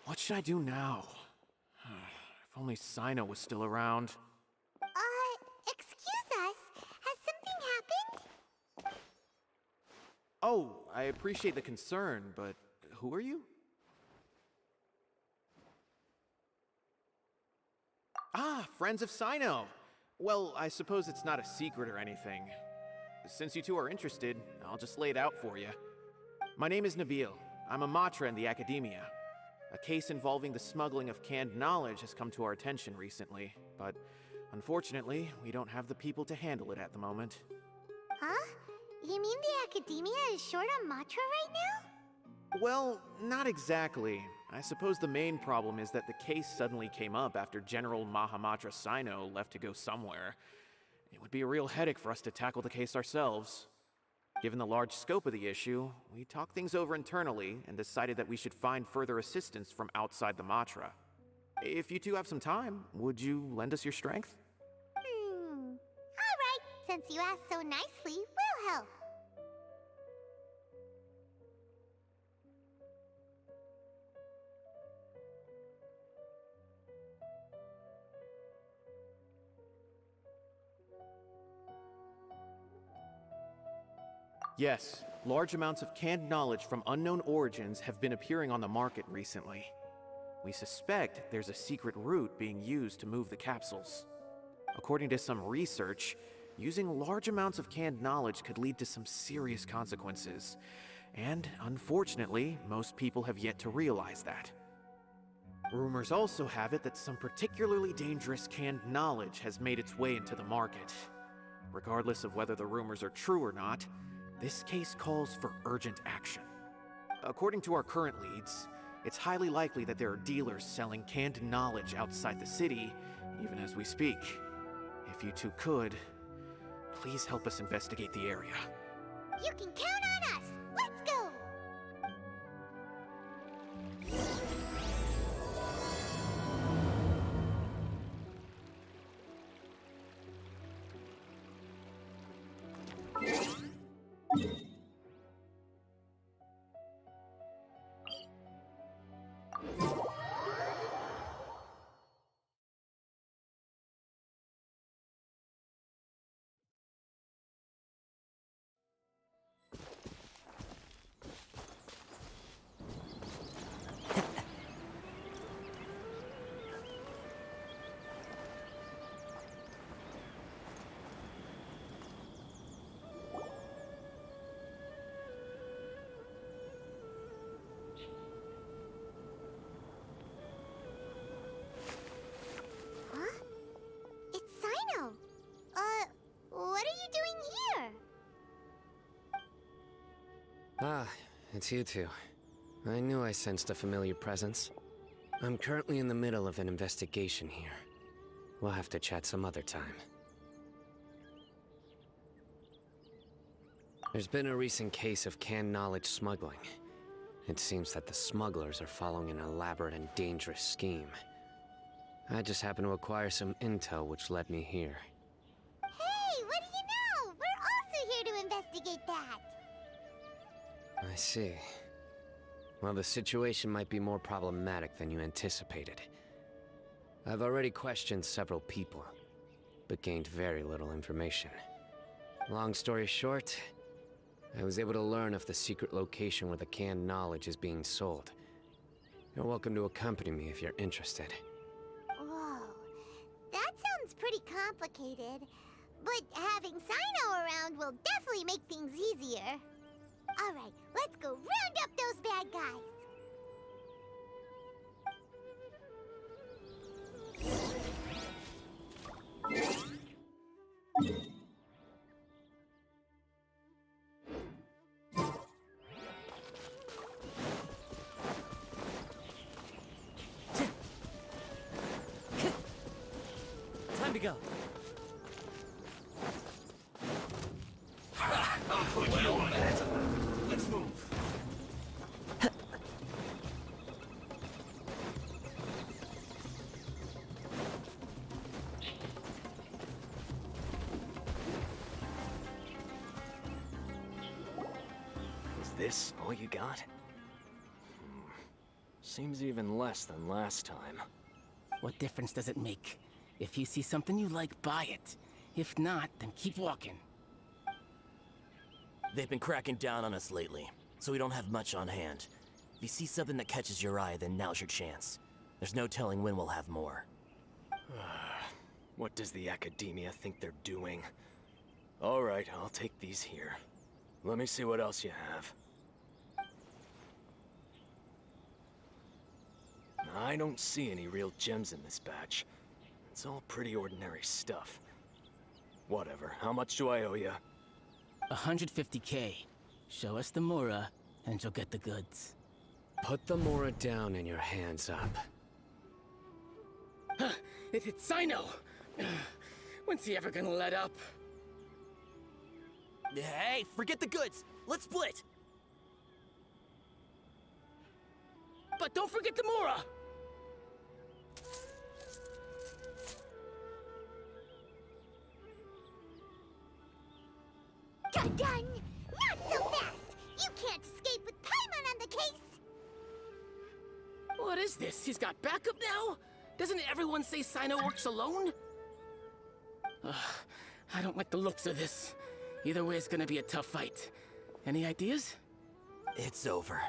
What should I do now? If only Cyno was still around. Excuse us. Has something happened? Oh, I appreciate the concern, but who are you? Ah, friends of Cyno! Well, I suppose it's not a secret or anything. Since you two are interested, I'll just lay it out for you. My name is Nabil. I'm a Matra in the Academia. A case involving the smuggling of canned knowledge has come to our attention recently, but unfortunately, we don't have the people to handle it at the moment. Huh? You mean the Academia is short on Matra right now? Well, not exactly. I suppose the main problem is that the case suddenly came up after General Mahamatra Cyno left to go somewhere. It would be a real headache for us to tackle the case ourselves. Given the large scope of the issue, we talked things over internally and decided that we should find further assistance from outside the Matra. If you two have some time, would you lend us your strength? Alright, since you asked so nicely, we'll help. Yes, large amounts of canned knowledge from unknown origins have been appearing on the market recently. We suspect there's a secret route being used to move the capsules. According to some research, using large amounts of canned knowledge could lead to some serious consequences. And unfortunately, most people have yet to realize that. Rumors also have it that some particularly dangerous canned knowledge has made its way into the market. Regardless of whether the rumors are true or not, this case calls for urgent action. According to our current leads, it's highly likely that there are dealers selling canned knowledge outside the city, even as we speak. If you two could, please help us investigate the area. You can count on us! Let's go! Huh? It's Cyno! What are you doing here? Ah, it's you two. I knew I sensed a familiar presence. I'm currently in the middle of an investigation here. We'll have to chat some other time. There's been a recent case of canned knowledge smuggling. It seems that the smugglers are following an elaborate and dangerous scheme. I just happened to acquire some intel which led me here. Hey, what do you know? We're also here to investigate that. I see. Well, the situation might be more problematic than you anticipated. I've already questioned several people, but gained very little information. Long story short, I was able to learn of the secret location where the canned knowledge is being sold. You're welcome to accompany me if you're interested. Whoa, that sounds pretty complicated. But having Cyno around will definitely make things easier. Alright, let's go round up those bad guys. Time to go. Let's move. Is this all you got? Seems even less than last time. What difference does it make? If you see something you like, buy it. If not, then keep walking. They've been cracking down on us lately, so we don't have much on hand. If you see something that catches your eye, then now's your chance. There's no telling when we'll have more. What does the Academia think they're doing? Alright, I'll take these here. Let me see what else you have. I don't see any real gems in this batch. It's all pretty ordinary stuff. Whatever, how much do I owe you? 150K. Show us the Mora, and you'll get the goods. Put the Mora down and your hands up. It's Cyno! When's he ever gonna let up? Hey, forget the goods! Let's split! But don't forget the Mora! Done! Not so fast! You can't escape with Paimon on the case! What is this? He's got backup now? Doesn't everyone say Cyno works alone? I don't like the looks of this. Either way, it's gonna be a tough fight. Any ideas? It's over.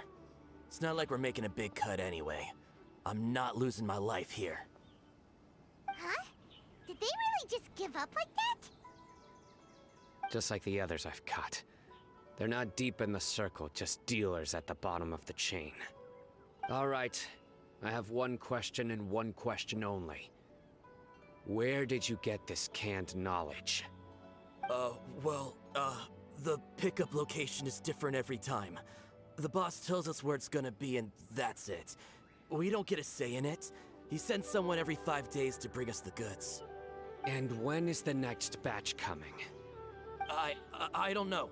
It's not like we're making a big cut anyway. I'm not losing my life here. Huh? Did they really just give up like that? Just like the others I've cut. They're not deep in the circle, just dealers at the bottom of the chain. All right, I have one question and one question only. Where did you get this canned knowledge? The pickup location is different every time. The boss tells us where it's gonna be and that's it. We don't get a say in it. He sends someone every 5 days to bring us the goods. And when is the next batch coming? I don't know.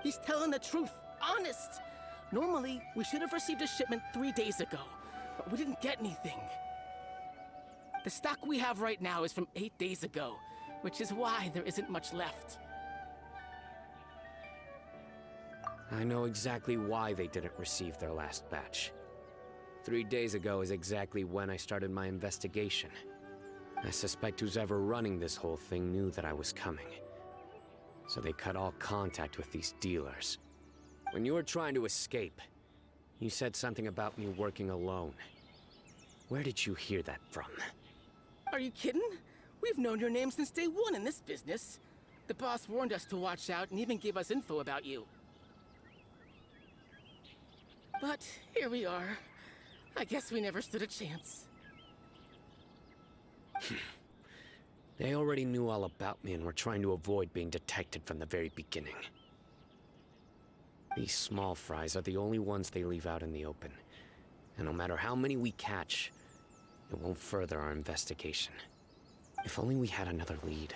He's telling the truth. Honest. Normally, we should have received a shipment 3 days ago, but we didn't get anything. The stock we have right now is from 8 days ago, which is why there isn't much left. I know exactly why they didn't receive their last batch. 3 days ago is exactly when I started my investigation. I suspect who's ever running this whole thing knew that I was coming. So they cut all contact with these dealers. When you were trying to escape, you said something about me working alone. Where did you hear that from? Are you kidding? We've known your name since day one in this business. The boss warned us to watch out and even gave us info about you. But here we are. I guess we never stood a chance. They already knew all about me and were trying to avoid being detected from the very beginning. These small fries are the only ones they leave out in the open. And no matter how many we catch, it won't further our investigation. If only we had another lead.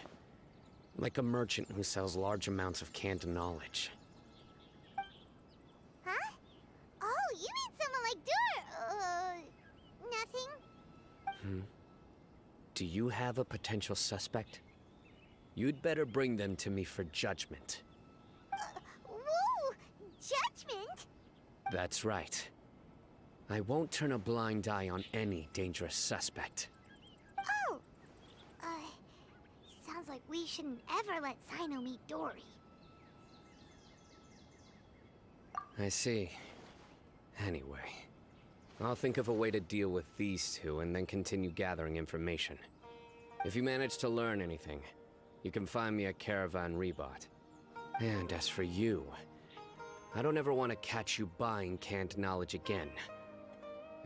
Like a merchant who sells large amounts of canned knowledge. Huh? Oh, you mean someone like nothing? Do you have a potential suspect? You'd better bring them to me for judgment. Whoa! Judgment? That's right. I won't turn a blind eye on any dangerous suspect. Oh! Sounds like we shouldn't ever let Cyno meet Dory. I see. Anyway, I'll think of a way to deal with these two and then continue gathering information. If you manage to learn anything, you can find me at Caravan Rebot. And as for you, I don't ever want to catch you buying canned knowledge again.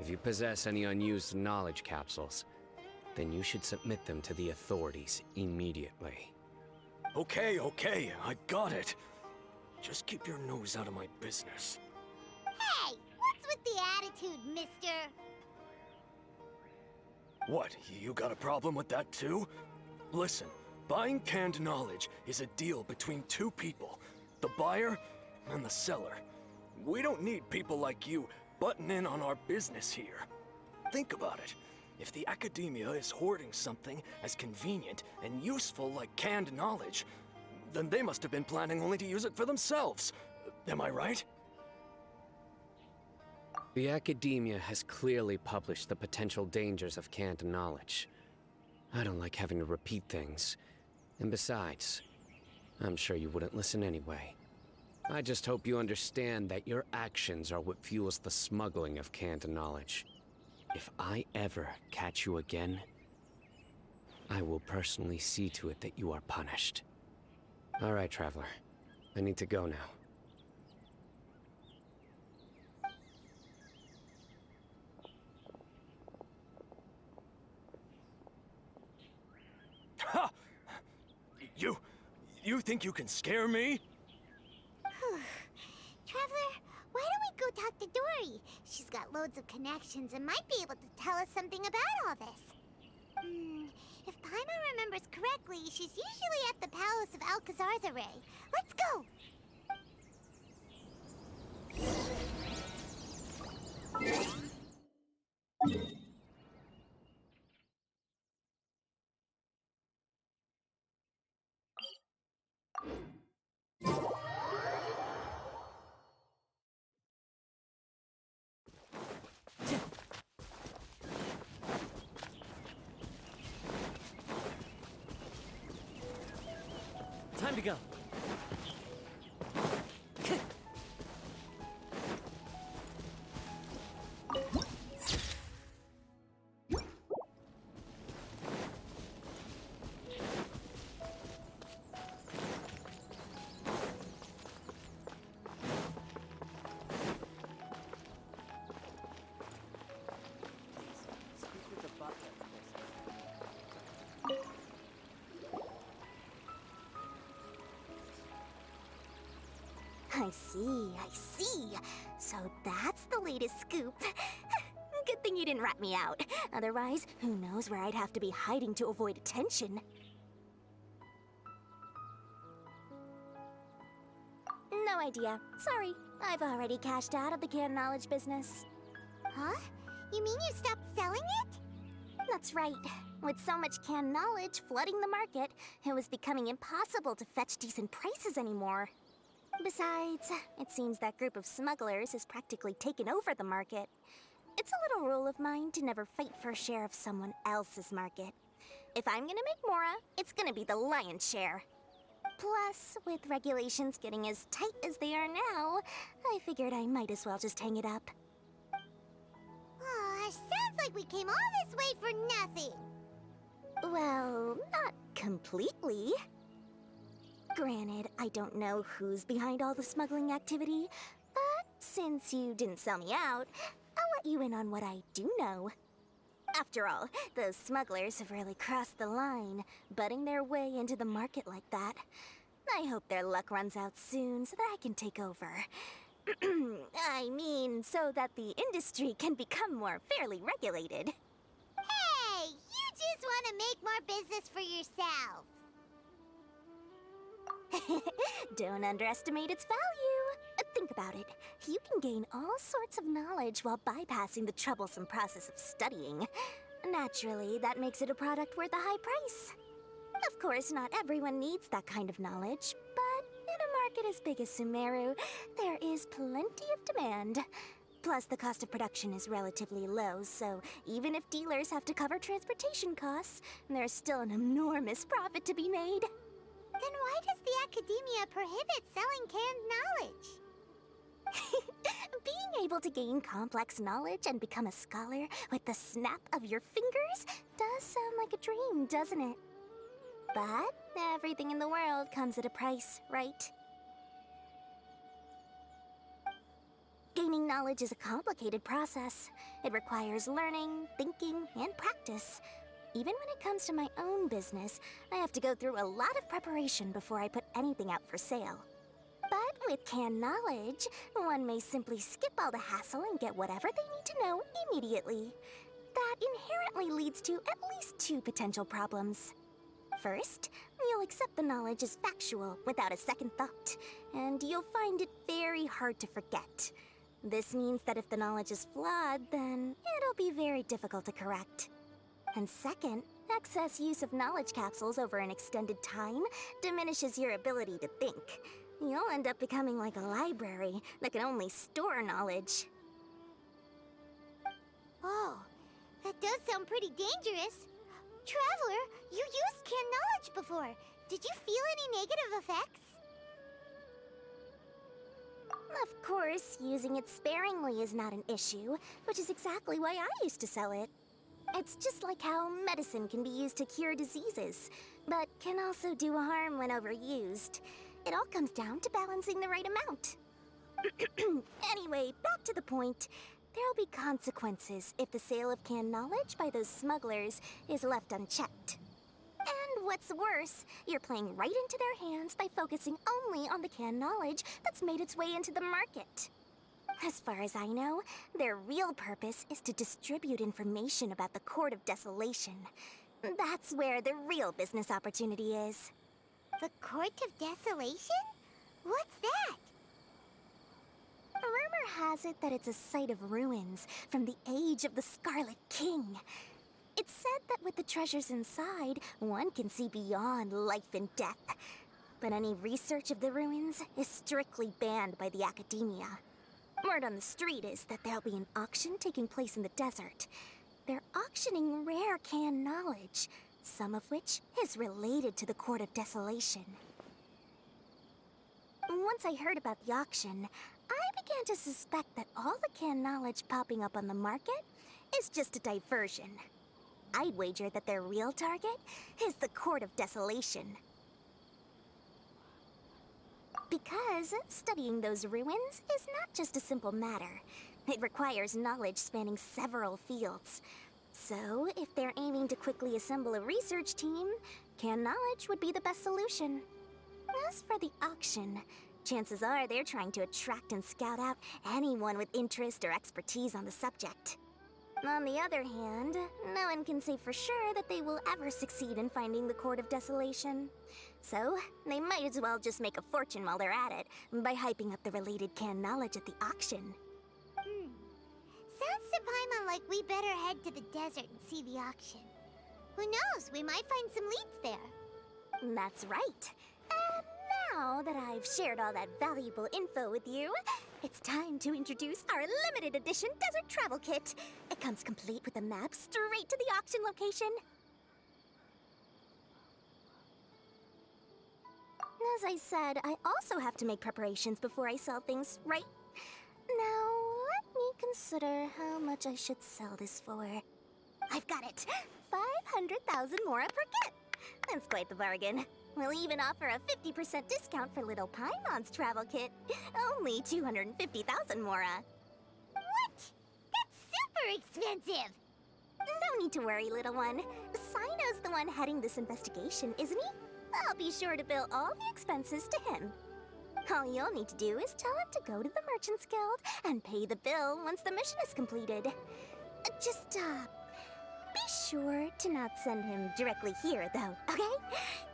If you possess any unused knowledge capsules, then you should submit them to the authorities immediately. Okay, I got it. Just keep your nose out of my business. Hey! What's with the attitude, mister? What, you got a problem with that too? Listen, buying canned knowledge is a deal between two people, the buyer and the seller. We don't need people like you butting in on our business here. Think about it. If the Academia is hoarding something as convenient and useful like canned knowledge, Then they must have been planning only to use it for themselves. Am I right? The academia has clearly published the potential dangers of canned knowledge. I don't like having to repeat things. And besides, I'm sure you wouldn't listen anyway. I just hope you understand that your actions are what fuels the smuggling of canned knowledge. If I ever catch you again, I will personally see to it that you are punished. All right, Traveler. I need to go now. Ha! You think you can scare me? Traveler, why don't we go talk to Dory? She's got loads of connections and might be able to tell us something about all this. If Paimon remembers correctly, she's usually at the palace of Alcazar's. Let's go! Time to go. I see. So that's the latest scoop. Good thing you didn't rat me out. Otherwise, who knows where I'd have to be hiding to avoid attention. No idea. Sorry. I've already cashed out of the canned knowledge business. Huh? You mean you stopped selling it? That's right. With so much canned knowledge flooding the market, it was becoming impossible to fetch decent prices anymore. Besides, it seems that group of smugglers has practically taken over the market. It's a little rule of mine to never fight for a share of someone else's market. If I'm gonna make Mora, it's gonna be the lion's share. Plus, with regulations getting as tight as they are now, I figured I might as well just hang it up. Aw, sounds like we came all this way for nothing. Well, not completely. Granted, I don't know who's behind all the smuggling activity, but since you didn't sell me out, I'll let you in on what I do know. After all, those smugglers have really crossed the line, butting their way into the market like that. I hope their luck runs out soon so that I can take over. I mean, so that the industry can become more fairly regulated. Hey, you just want to make more business for yourself. Don't underestimate its value. Think about it. You can gain all sorts of knowledge while bypassing the troublesome process of studying. Naturally, that makes it a product worth a high price. Of course, not everyone needs that kind of knowledge, but in a market as big as Sumeru, there is plenty of demand. Plus, the cost of production is relatively low, so even if dealers have to cover transportation costs, there's still an enormous profit to be made. Then why does the academia prohibit selling canned knowledge? Being able to gain complex knowledge and become a scholar with the snap of your fingers does sound like a dream, doesn't it? But everything in the world comes at a price, right? Gaining knowledge is a complicated process. It requires learning, thinking, and practice. Even when it comes to my own business, I have to go through a lot of preparation before I put anything out for sale. But with canned knowledge, one may simply skip all the hassle and get whatever they need to know immediately. That inherently leads to at least two potential problems. First, you'll accept the knowledge as factual without a second thought, and you'll find it very hard to forget. This means that if the knowledge is flawed, then it'll be very difficult to correct. And second, Excess use of knowledge capsules over an extended time diminishes your ability to think. You'll end up becoming like a library that can only store knowledge. Oh, that does sound pretty dangerous. Traveler, you used canned knowledge before. Did you feel any negative effects? Of course, using it sparingly is not an issue, which is exactly why I used to sell it. It's just like how medicine can be used to cure diseases, but can also do harm when overused. It all comes down to balancing the right amount. Anyway, back to the point. There'll be consequences if the sale of canned knowledge by those smugglers is left unchecked. And what's worse, you're playing right into their hands by focusing only on the canned knowledge that's made its way into the market. As far as I know, their real purpose is to distribute information about the Court of Desolation. That's where the real business opportunity is. The Court of Desolation? What's that? Rumor has it that it's a site of ruins from the age of the Scarlet King. It's said that with the treasures inside, one can see beyond life and death. But any research of the ruins is strictly banned by the academia. Word on the street is that there'll be an auction taking place in the desert. They're auctioning rare canned knowledge, some of which is related to the Court of Desolation. Once I heard about the auction, I began to suspect that all the canned knowledge popping up on the market is just a diversion. I'd wager that their real target is the Court of Desolation. Because studying those ruins is not just a simple matter. It requires knowledge spanning several fields. So, if they're aiming to quickly assemble a research team, canned knowledge would be the best solution. As for the auction, chances are they're trying to attract and scout out anyone with interest or expertise on the subject. On the other hand, no one can say for sure that they will ever succeed in finding the Court of Desolation. So, they might as well just make a fortune while they're at it by hyping up the related canned knowledge at the auction. Sounds to Paimon like we better head to the desert and see the auction. Who knows, we might find some leads there. That's right. And now that I've shared all that valuable info with you, it's time to introduce our limited edition desert travel kit. It comes complete with a map straight to the auction location. As I said, I also have to make preparations before I sell things, right? Now, let me consider how much I should sell this for. I've got it! 500,000 mora per kit! That's quite the bargain. We'll even offer a 50% discount for little Paimon's travel kit. Only 250,000 mora. What? That's super expensive! No need to worry, little one. Cyno's the one heading this investigation, isn't he? I'll be sure to bill all the expenses to him. All you'll need to do is tell him to go to the Merchants Guild and pay the bill once the mission is completed. Just, be sure to not send him directly here, though, okay?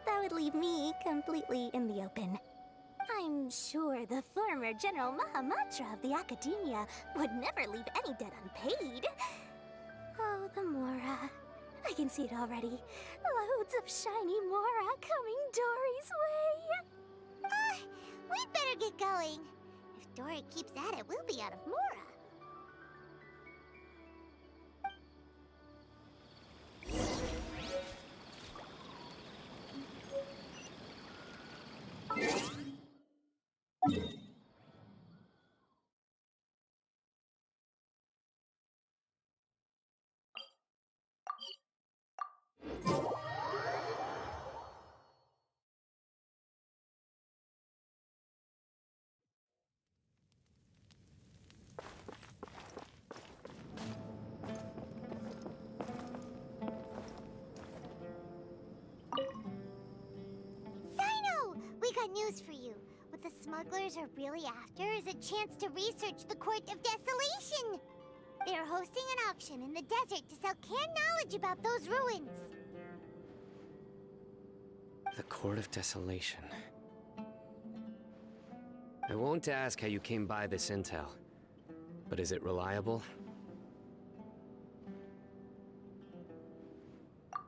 That would leave me completely in the open. I'm sure the former General Mahamatra of the Academia would never leave any debt unpaid. Oh, the Mora. I can see it already. Loads of shiny Mora coming Dory's way. We'd better get going. If Dory keeps at it, we'll be out of Mora. Cyno! We got news for you. What the smugglers are really after is a chance to research the Court of Desolation. They're hosting an auction in the desert to sell canned knowledge about those ruins. The Court of Desolation. I won't ask how you came by this intel, but is it reliable?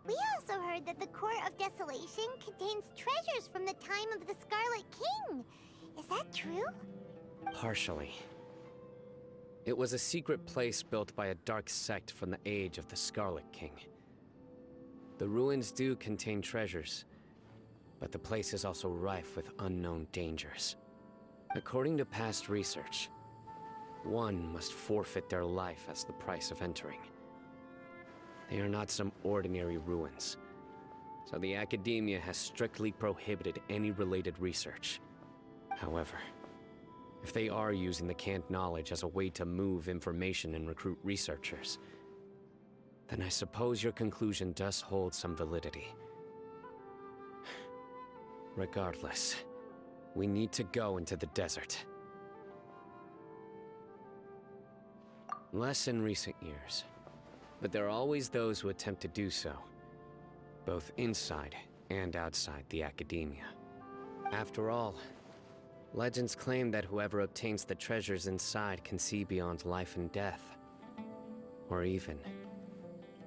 We all that the Court of Desolation contains treasures from the time of the Scarlet King. Is that true? Partially. It was a secret place built by a dark sect from the age of the Scarlet King. The ruins do contain treasures, but the place is also rife with unknown dangers. According to past research, one must forfeit their life as the price of entering. They are not some ordinary ruins, so the Academia has strictly prohibited any related research. However, if they are using the canned knowledge as a way to move information and recruit researchers, then I suppose your conclusion does hold some validity. Regardless, we need to go into the desert. Less in recent years, but there are always those who attempt to do so, both inside and outside the Academia. After all, legends claim that whoever obtains the treasures inside can see beyond life and death, or even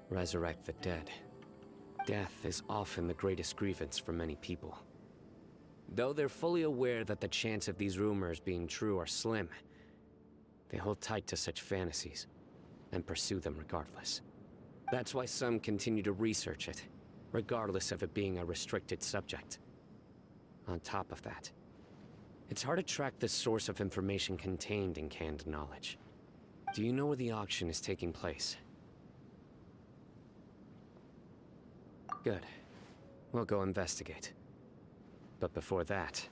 resurrect the dead. Death is often the greatest grievance for many people. Though they're fully aware that the chance of these rumors being true are slim, they hold tight to such fantasies and pursue them regardless. That's why some continue to research it, regardless of it being a restricted subject. On top of that, it's hard to track the source of information contained in canned knowledge. Do you know where the auction is taking place? Good. We'll go investigate. But before that,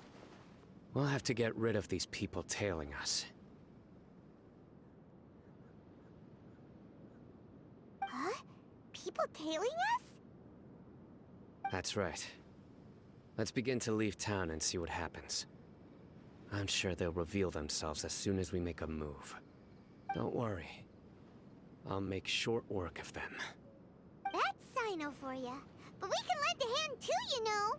we'll have to get rid of these people tailing us. Huh? People tailing us? That's right. Let's begin to leave town and see what happens. I'm sure they'll reveal themselves as soon as we make a move. Don't worry. I'll make short work of them. That's Cyno for ya. But we can lend a hand too, you know.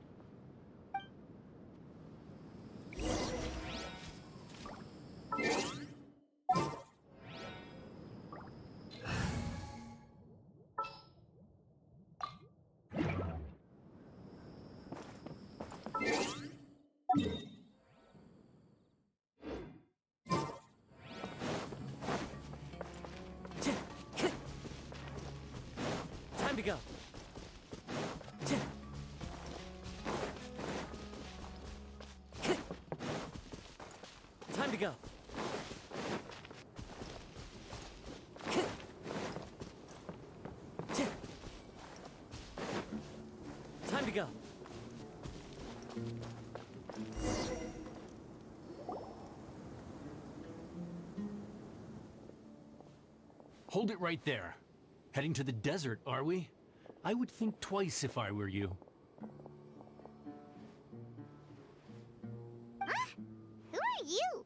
Time to go. Time to go. Time to go. Hold it right there. Heading to the desert, are we? I would think twice if I were you. Huh? Who are you?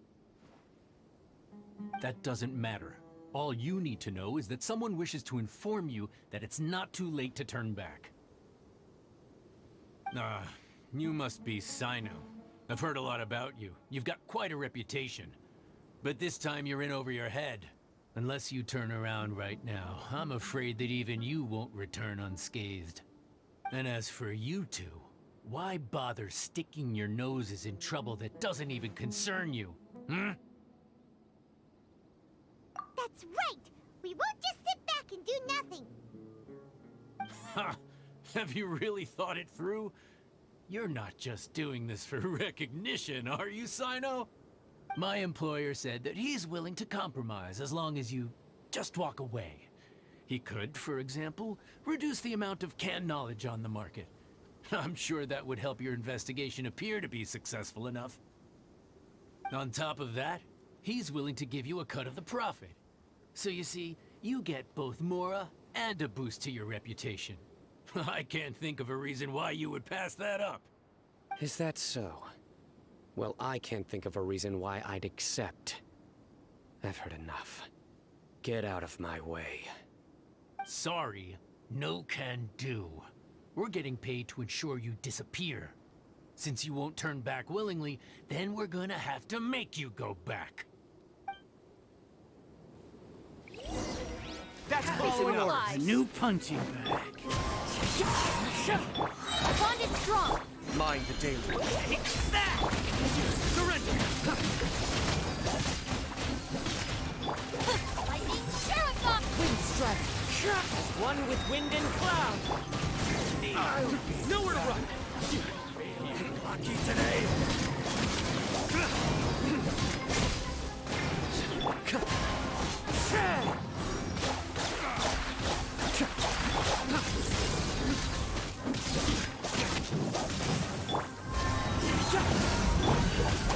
That doesn't matter. All you need to know is that someone wishes to inform you that it's not too late to turn back. You must be Cyno. I've heard a lot about you. You've got quite a reputation. But this time you're in over your head. Unless you turn around right now, I'm afraid that even you won't return unscathed. And as for you two, why bother sticking your noses in trouble that doesn't even concern you? Hmm? That's right. We won't just sit back and do nothing. Ha! Have you really thought it through? You're not just doing this for recognition, are you, Cyno? My employer said that he's willing to compromise as long as you just walk away. He could, for example, reduce the amount of canned knowledge on the market. I'm sure that would help your investigation appear to be successful enough. On top of that, he's willing to give you a cut of the profit. So you see, you get both Mora and a boost to your reputation. I can't think of a reason why you would pass that up. Is that so? Well, I can't think of a reason why I'd accept. I've heard enough. Get out of my way. Sorry, no can do. We're getting paid to ensure you disappear. Since you won't turn back willingly, then we're gonna have to make you go back. That's close enough. A new punching bag. Our bond is strong. Mind the daily. Take that! Surrender! Lightning Shuriken! Wind strike. As one with wind and cloud. Nowhere to run! Lucky today.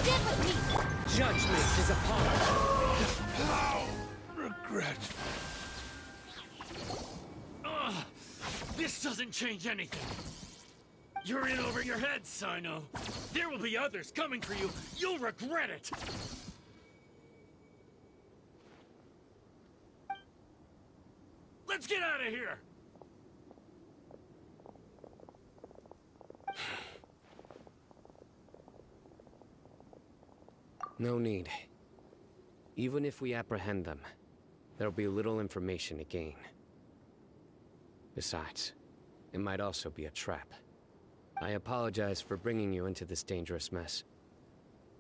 Stand with me. Judgment is upon us. Regret. Ugh, this doesn't change anything. You're in over your head, Cyno. There will be others coming for you. You'll regret it. Let's get out of here. No need. Even if we apprehend them, there'll be little information to gain. Besides, it might also be a trap. I apologize for bringing you into this dangerous mess.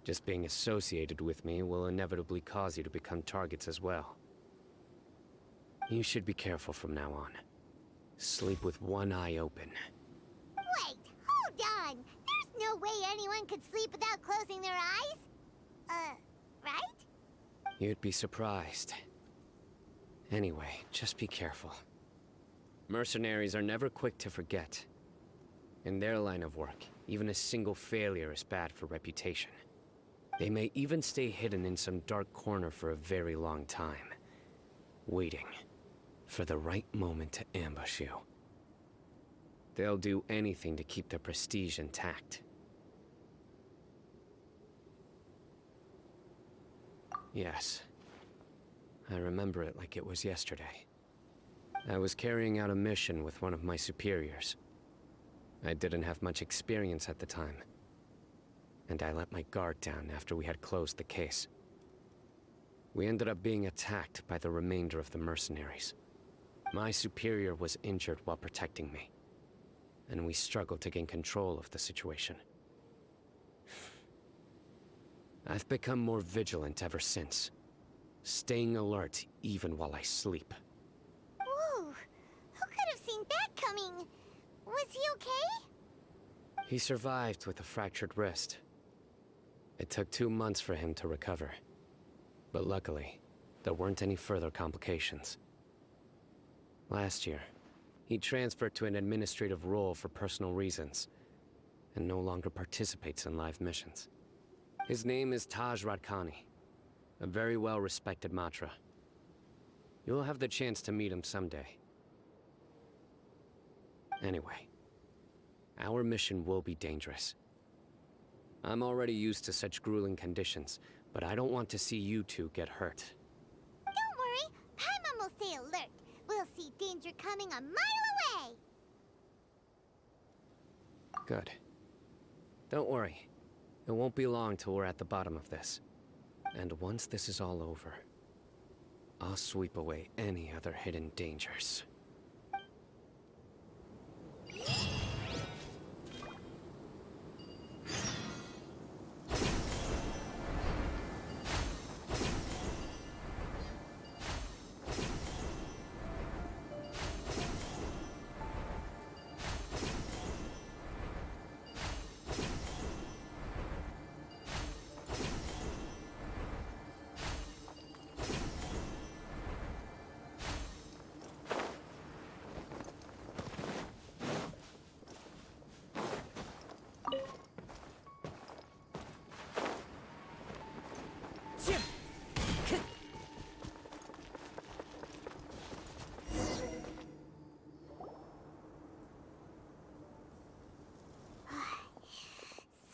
Just being associated with me will inevitably cause you to become targets as well. You should be careful from now on. Sleep with one eye open. Wait, hold on. There's no way anyone could sleep without closing their eyes. Right? You'd be surprised. Anyway, just be careful. Mercenaries are never quick to forget. In their line of work, even a single failure is bad for reputation. They may even stay hidden in some dark corner for a very long time, waiting for the right moment to ambush you. They'll do anything to keep their prestige intact. Yes. I remember it like it was yesterday. I was carrying out a mission with one of my superiors. I didn't have much experience at the time, and I let my guard down after we had closed the case. We ended up being attacked by the remainder of the mercenaries. My superior was injured while protecting me, and we struggled to gain control of the situation. I've become more vigilant ever since, staying alert even while I sleep. Whoa, who could have seen that coming? Was he okay? He survived with a fractured wrist. It took 2 months for him to recover. But luckily, there weren't any further complications. Last year, he transferred to an administrative role for personal reasons, and no longer participates in live missions. His name is Taj Radkani, a very well-respected Matra. You'll have the chance to meet him someday. Anyway, our mission will be dangerous. I'm already used to such grueling conditions, but I don't want to see you two get hurt. Don't worry, Paimon will stay alert. We'll see danger coming a mile away. Good. Don't worry. It won't be long till we're at the bottom of this. And once this is all over, I'll sweep away any other hidden dangers.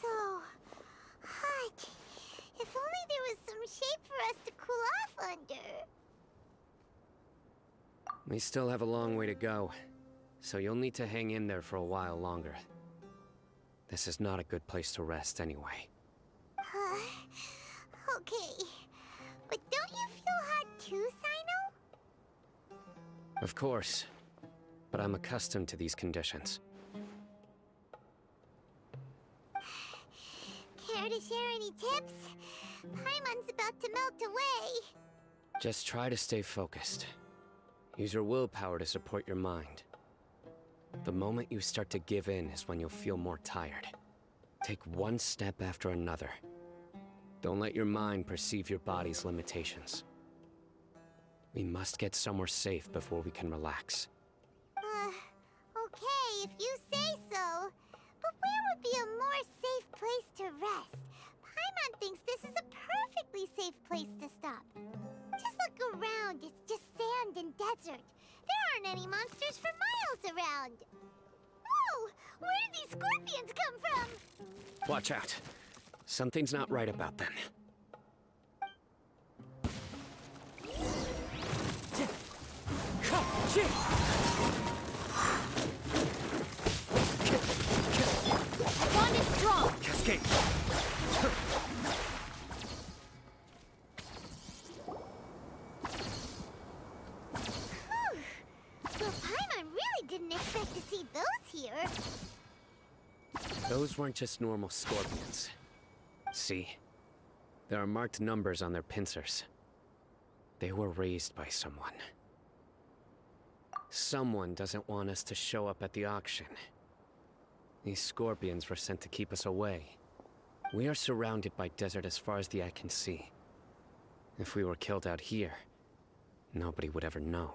So hot. If only there was some shade for us to cool off under. We still have a long way to go, so you'll need to hang in there for a while longer. This is not a good place to rest anyway. Okay. But don't you feel hot too, Cyno? Of course. but I'm accustomed to these conditions. Care to share any tips? Paimon's about to melt away. Just try to stay focused. Use your willpower to support your mind. The moment you start to give in is when you'll feel more tired. Take one step after another. Don't let your mind perceive your body's limitations. We must get somewhere safe before we can relax. Okay, if you say so. But where would be a more safe place to rest? Paimon thinks this is a perfectly safe place to stop. Just look around, it's just sand and desert. There aren't any monsters for miles around. Whoa! Where did these scorpions come from? Watch out. Something's not right about them. Bond is strong. Cascade! Well, Paimon really didn't expect to see those here. Those weren't just normal scorpions. See? There are marked numbers on their pincers. They were raised by someone. Someone doesn't want us to show up at the auction. These scorpions were sent to keep us away. We are surrounded by desert as far as the eye can see. If we were killed out here, nobody would ever know.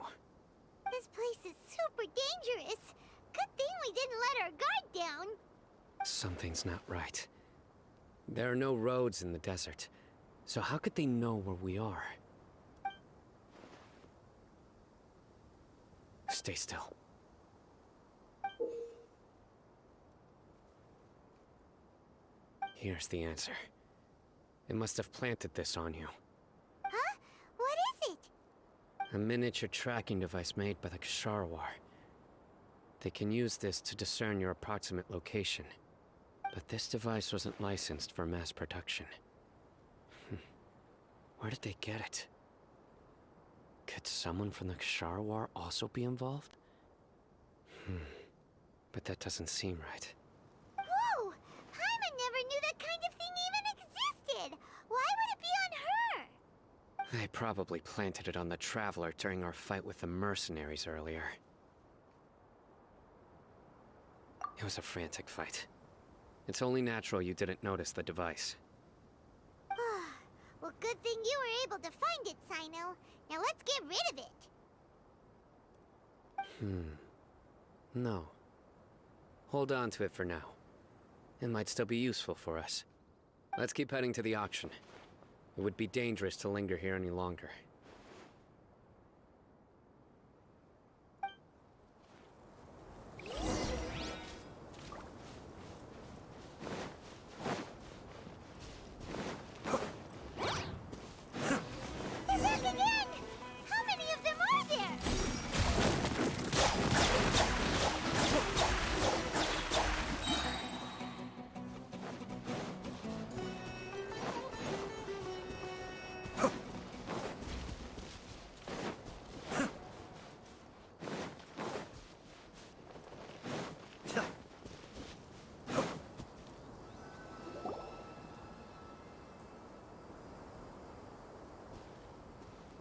This place is super dangerous. Good thing we didn't let our guard down. Something's not right. There are no roads in the desert, so how could they know where we are? Stay still. Here's the answer. It must have planted this on you. Huh? What is it? A miniature tracking device made by the Ksharawar. They can use this to discern your approximate location. But this device wasn't licensed for mass production. Where did they get it? Could someone from the Ksharawar also be involved? But that doesn't seem right. Whoa! Paimon never knew that kind of thing even existed! Why would it be on her? They probably planted it on the Traveler during our fight with the mercenaries earlier. It was a frantic fight. It's only natural you didn't notice the device. Well, good thing you were able to find it, Cyno. Now let's get rid of it. No. Hold on to it for now. It might still be useful for us. Let's keep heading to the auction. It would be dangerous to linger here any longer. They're back again! How many of them are there?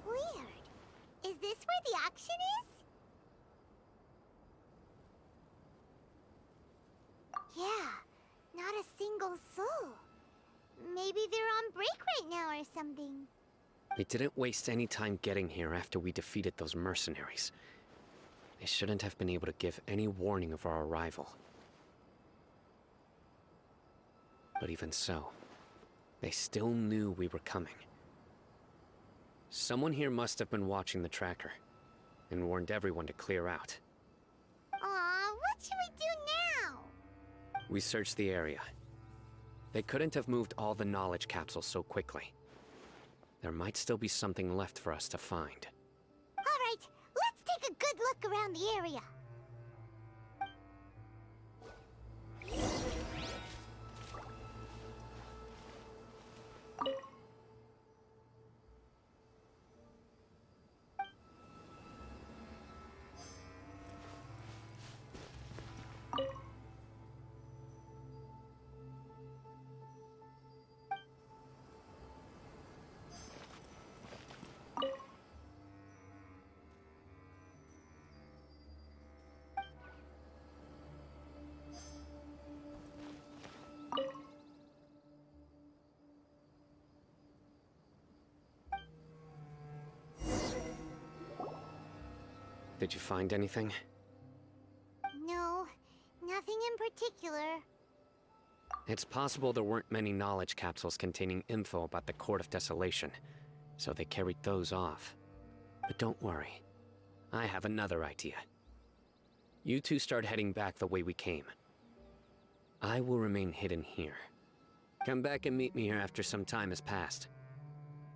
Weird. Is this where the auction is? Yeah, not a single soul. Maybe they're on break right now or something. We didn't waste any time getting here after we defeated those mercenaries. They shouldn't have been able to give any warning of our arrival. But even so, they still knew we were coming. Someone here must have been watching the tracker, and warned everyone to clear out. Aw, what should we do now? We searched the area. They couldn't have moved all the knowledge capsules so quickly. There might still be something left for us to find. All right, let's take a good look around the area. Did you find anything? No, nothing in particular. It's possible there weren't many knowledge capsules containing info about the Court of Desolation, so they carried those off. But don't worry. I have another idea. You two start heading back the way we came. I will remain hidden here. Come back and meet me here after some time has passed.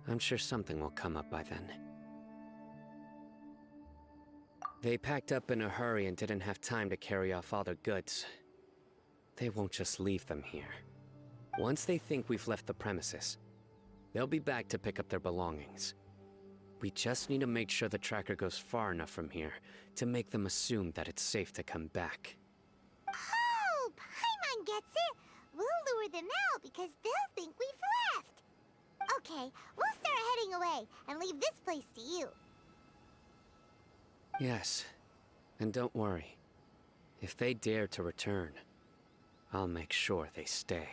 I'm sure something will come up by then. They packed up in a hurry and didn't have time to carry off all their goods. They won't just leave them here. Once they think we've left the premises, they'll be back to pick up their belongings. We just need to make sure the tracker goes far enough from here to make them assume that it's safe to come back. Oh, Paimon gets it! We'll lure them out because they'll think we've left! Okay, we'll start heading away and leave this place to you. Yes, and don't worry. If they dare to return, I'll make sure they stay.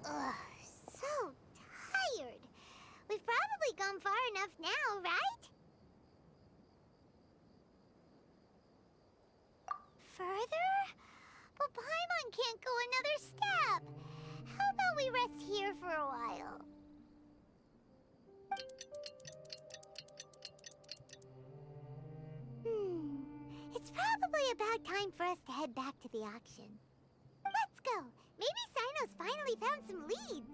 Ugh, so tired. We've probably gone far enough now, right? Further? But Paimon can't go another step. How about we rest here for a while? It's probably about time for us to head back to the auction. Let's go. Maybe Cyno's finally found some leads.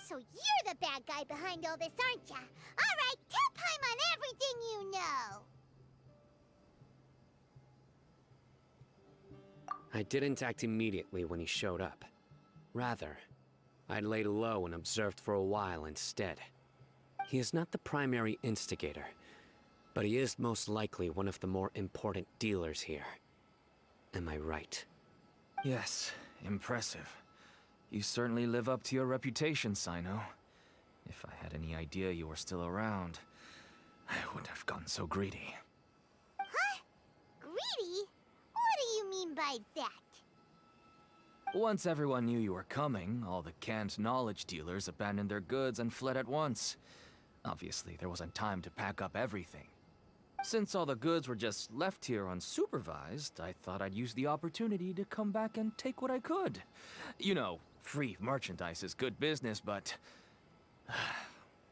So you're the bad guy behind all this, aren't ya? All right, tell Paimon everything you know. I didn't act immediately when he showed up. Rather, I laid low and observed for a while instead. He is not the primary instigator, but he is most likely one of the more important dealers here. Am I right? Yes, impressive. You certainly live up to your reputation, Cyno. If I had any idea you were still around, I wouldn't have gotten so greedy. Huh? Greedy? What do you mean by that? Once everyone knew you were coming, all the canned knowledge dealers abandoned their goods and fled at once. Obviously, there wasn't time to pack up everything. Since all the goods were just left here unsupervised, I thought I'd use the opportunity to come back and take what I could. You know, free merchandise is good business, but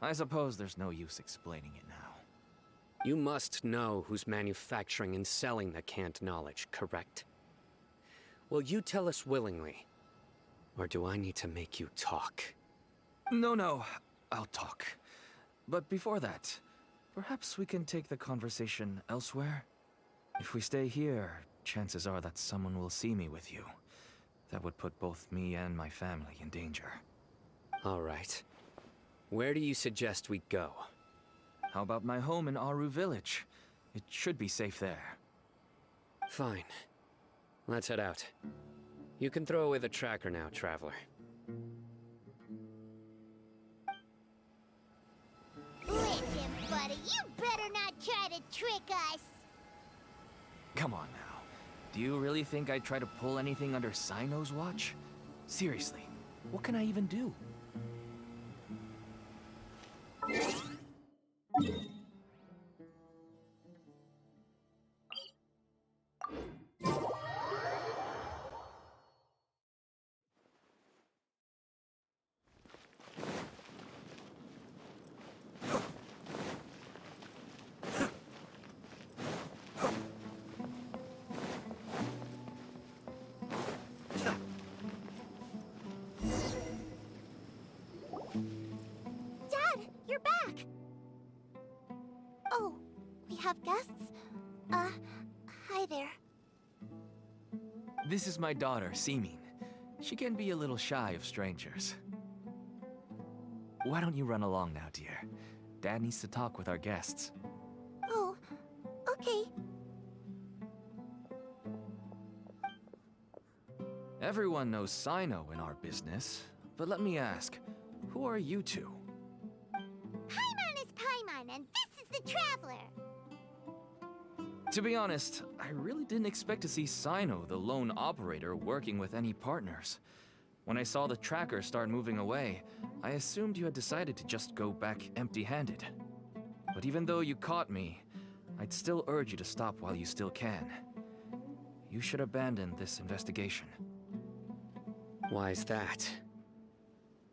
I suppose there's no use explaining it now. You must know who's manufacturing and selling the canned knowledge, correct? Will you tell us willingly? Or do I need to make you talk? No, I'll talk. But before that, perhaps we can take the conversation elsewhere? If we stay here, chances are that someone will see me with you. That would put both me and my family in danger. All right. Where do you suggest we go? How about my home in Aru Village? It should be safe there. Fine. Let's head out. You can throw away the tracker now, Traveler. Listen, buddy, you better not try to trick us. Come on now. Do you really think I'd try to pull anything under Cyno's watch? Seriously, what can I even do? Dad, you're back! Oh, we have guests? Hi there. This is my daughter, Simin. She can be a little shy of strangers. Why don't you run along now, dear? Dad needs to talk with our guests. Oh, okay. Everyone knows Cyno in our business, but let me ask, who are you two? Paimon is Paimon, and this is the Traveler. To be honest, I really didn't expect to see Cyno, the lone operator, working with any partners. When I saw the tracker start moving away, I assumed you had decided to just go back empty-handed. But even though you caught me, I'd still urge you to stop while you still can. You should abandon this investigation. Why is that?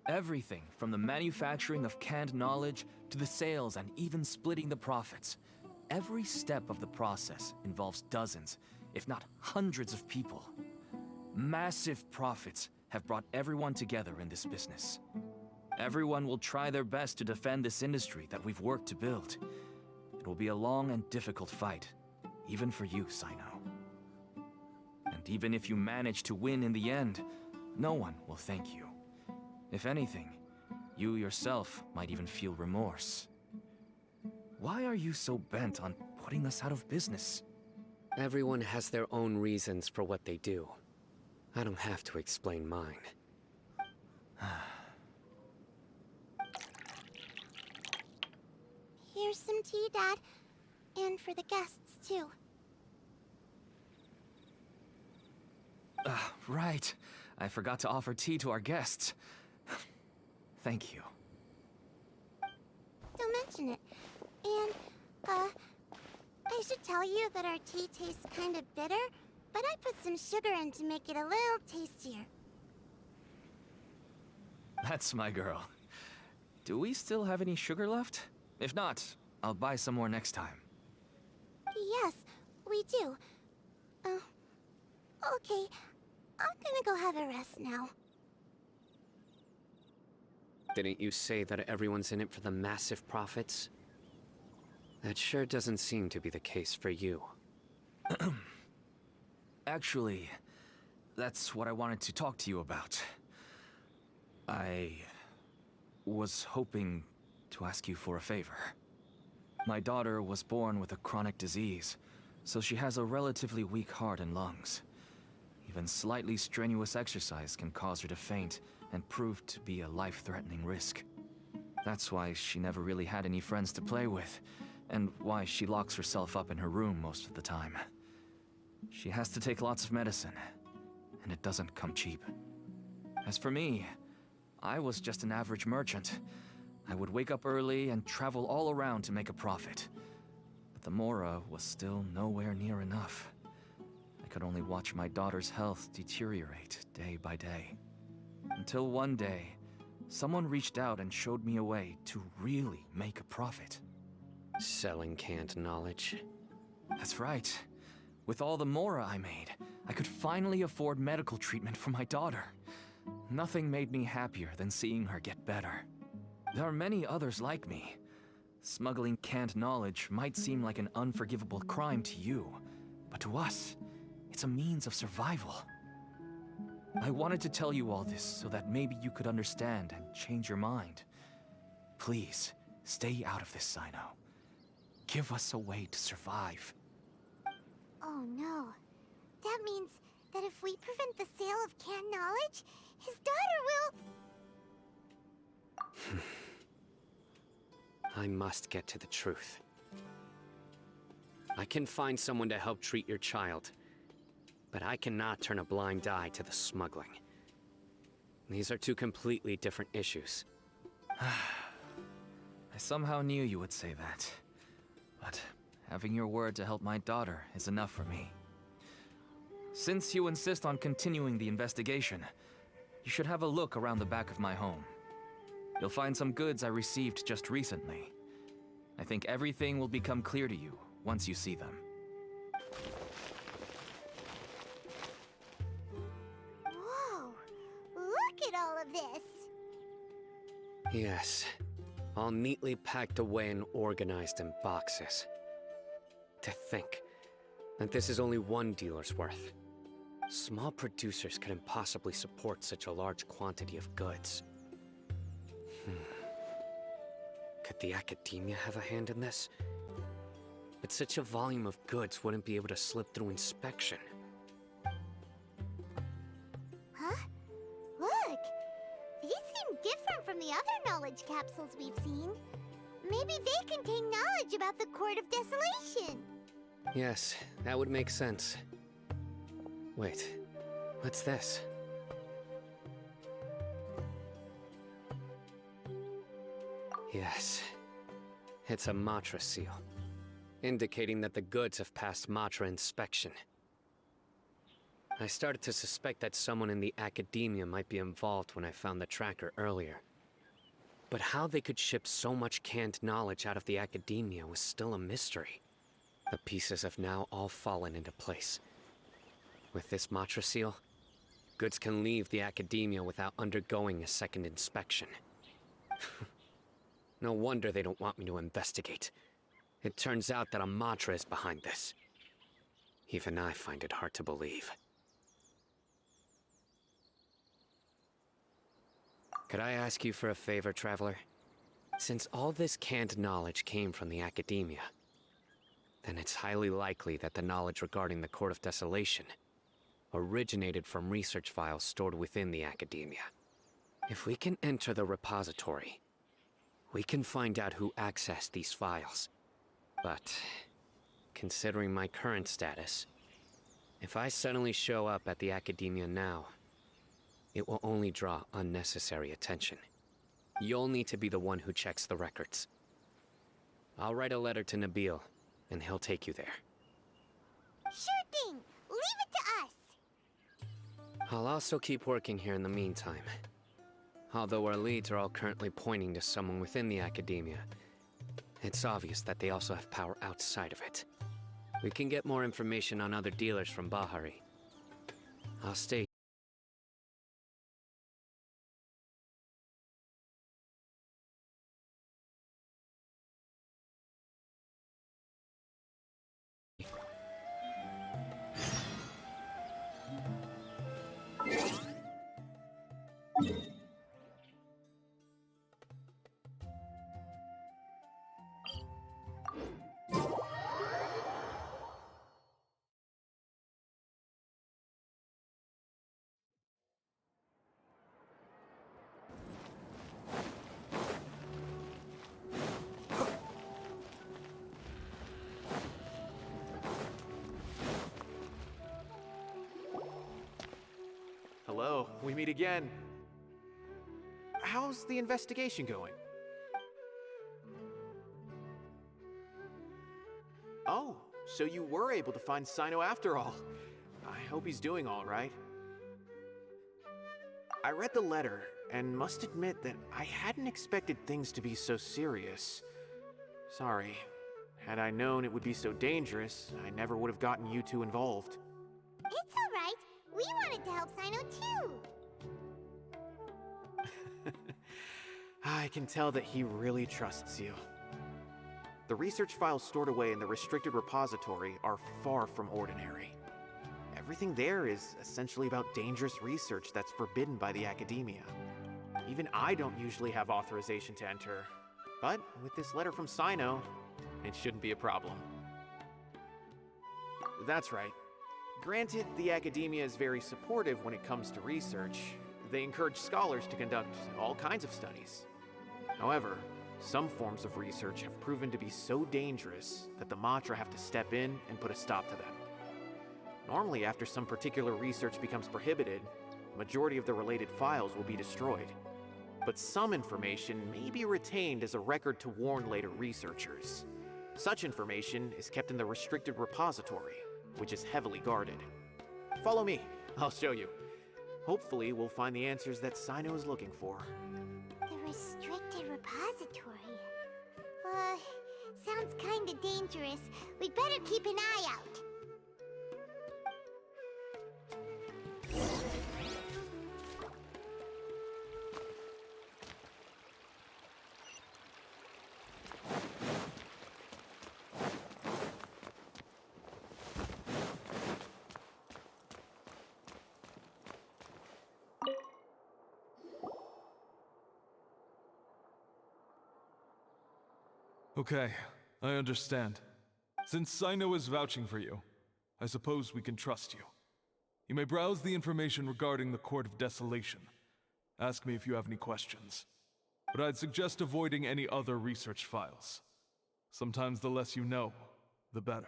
Everything from the manufacturing of canned knowledge to the sales and even splitting the profits. Every step of the process involves dozens, if not hundreds of people. Massive profits have brought everyone together in this business. Everyone will try their best to defend this industry that we've worked to build. It will be a long and difficult fight, even for you, Cyno. And even if you manage to win in the end, no one will thank you. If anything, you yourself might even feel remorse. Why are you so bent on putting us out of business? Everyone has their own reasons for what they do. I don't have to explain mine. Here's some tea, Dad. And for the guests, too. Right. I forgot to offer tea to our guests. Thank you. Don't mention it. And, I should tell you that our tea tastes kind of bitter, but I put some sugar in to make it a little tastier. That's my girl. Do we still have any sugar left? If not, I'll buy some more next time. Yes, we do. Okay. I'm gonna go have a rest now. Didn't you say that everyone's in it for the massive profits? That sure doesn't seem to be the case for you. Actually, that's what I wanted to talk to you about. I was hoping to ask you for a favor. My daughter was born with a chronic disease, so she has a relatively weak heart and lungs. Even slightly strenuous exercise can cause her to faint and prove to be a life-threatening risk. That's why she never really had any friends to play with, and why she locks herself up in her room most of the time. She has to take lots of medicine, and it doesn't come cheap. As for me, I was just an average merchant. I would wake up early and travel all around to make a profit. But the Mora was still nowhere near enough. I could only watch my daughter's health deteriorate day by day. Until one day, someone reached out and showed me a way to really make a profit. Selling canned knowledge. That's right. With all the Mora I made, I could finally afford medical treatment for my daughter. Nothing made me happier than seeing her get better. There are many others like me. Smuggling canned knowledge might seem like an unforgivable crime to you, but to us, it's a means of survival. I wanted to tell you all this so that maybe you could understand and change your mind. Please, stay out of this, Cyno. Give us a way to survive. Oh no. That means that if we prevent the sale of canned knowledge, his daughter will... I must get to the truth. I can find someone to help treat your child, but I cannot turn a blind eye to the smuggling. These are two completely different issues. I somehow knew you would say that. But having your word to help my daughter is enough for me. Since you insist on continuing the investigation, you should have a look around the back of my home. You'll find some goods I received just recently. I think everything will become clear to you once you see them. Whoa! Look at all of this! Yes, all neatly packed away and organized in boxes. To think that this is only one dealer's worth. Small producers couldn't possibly support such a large quantity of goods. Could the academia have a hand in this? But such a volume of goods wouldn't be able to slip through inspection. Huh? Look! These seem different from the other knowledge capsules we've seen. Maybe they contain knowledge about the Court of Desolation. Yes, that would make sense. Wait, what's this? Yes, it's a Matra seal, indicating that the goods have passed Matra inspection. I started to suspect that someone in the academia might be involved when I found the tracker earlier. But how they could ship so much canned knowledge out of the academia was still a mystery. The pieces have now all fallen into place. With this Matra seal, goods can leave the academia without undergoing a second inspection. No wonder they don't want me to investigate. It turns out that a Matra is behind this. Even I find it hard to believe. Could I ask you for a favor, Traveler? Since all this canned knowledge came from the academia, then it's highly likely that the knowledge regarding the Court of Desolation originated from research files stored within the academia. If we can enter the repository, we can find out who accessed these files. But, considering my current status, if I suddenly show up at the academia now, it will only draw unnecessary attention. You'll need to be the one who checks the records. I'll write a letter to Nabil, and he'll take you there. Sure thing! Leave it to us! I'll also keep working here in the meantime. Although our leads are all currently pointing to someone within the academia, it's obvious that they also have power outside of it. We can get more information on other dealers from Bahari. I'll stay. Hello, we meet again. How's the investigation going? Oh, so you were able to find Cyno after all. I hope he's doing all right. I read the letter, and must admit that I hadn't expected things to be so serious. Sorry. Had I known it would be so dangerous, I never would have gotten you two involved. It's alright. We wanted to help Cyno too. I can tell that he really trusts you. The research files stored away in the restricted repository are far from ordinary. Everything there is essentially about dangerous research that's forbidden by the academia. Even I don't usually have authorization to enter, but with this letter from Cyno, it shouldn't be a problem. That's right. Granted, the academia is very supportive when it comes to research. They encourage scholars to conduct all kinds of studies. However, some forms of research have proven to be so dangerous that the Matra have to step in and put a stop to them. Normally, after some particular research becomes prohibited, the majority of the related files will be destroyed. But some information may be retained as a record to warn later researchers. Such information is kept in the restricted repository, which is heavily guarded. Follow me, I'll show you. Hopefully, we'll find the answers that Cyno is looking for. The restricted repository. Sounds kinda dangerous. We'd better keep an eye out. Okay, I understand. Since Cyno is vouching for you, I suppose we can trust you. You may browse the information regarding the Court of Desolation. Ask me if you have any questions. But I'd suggest avoiding any other research files. Sometimes the less you know, the better.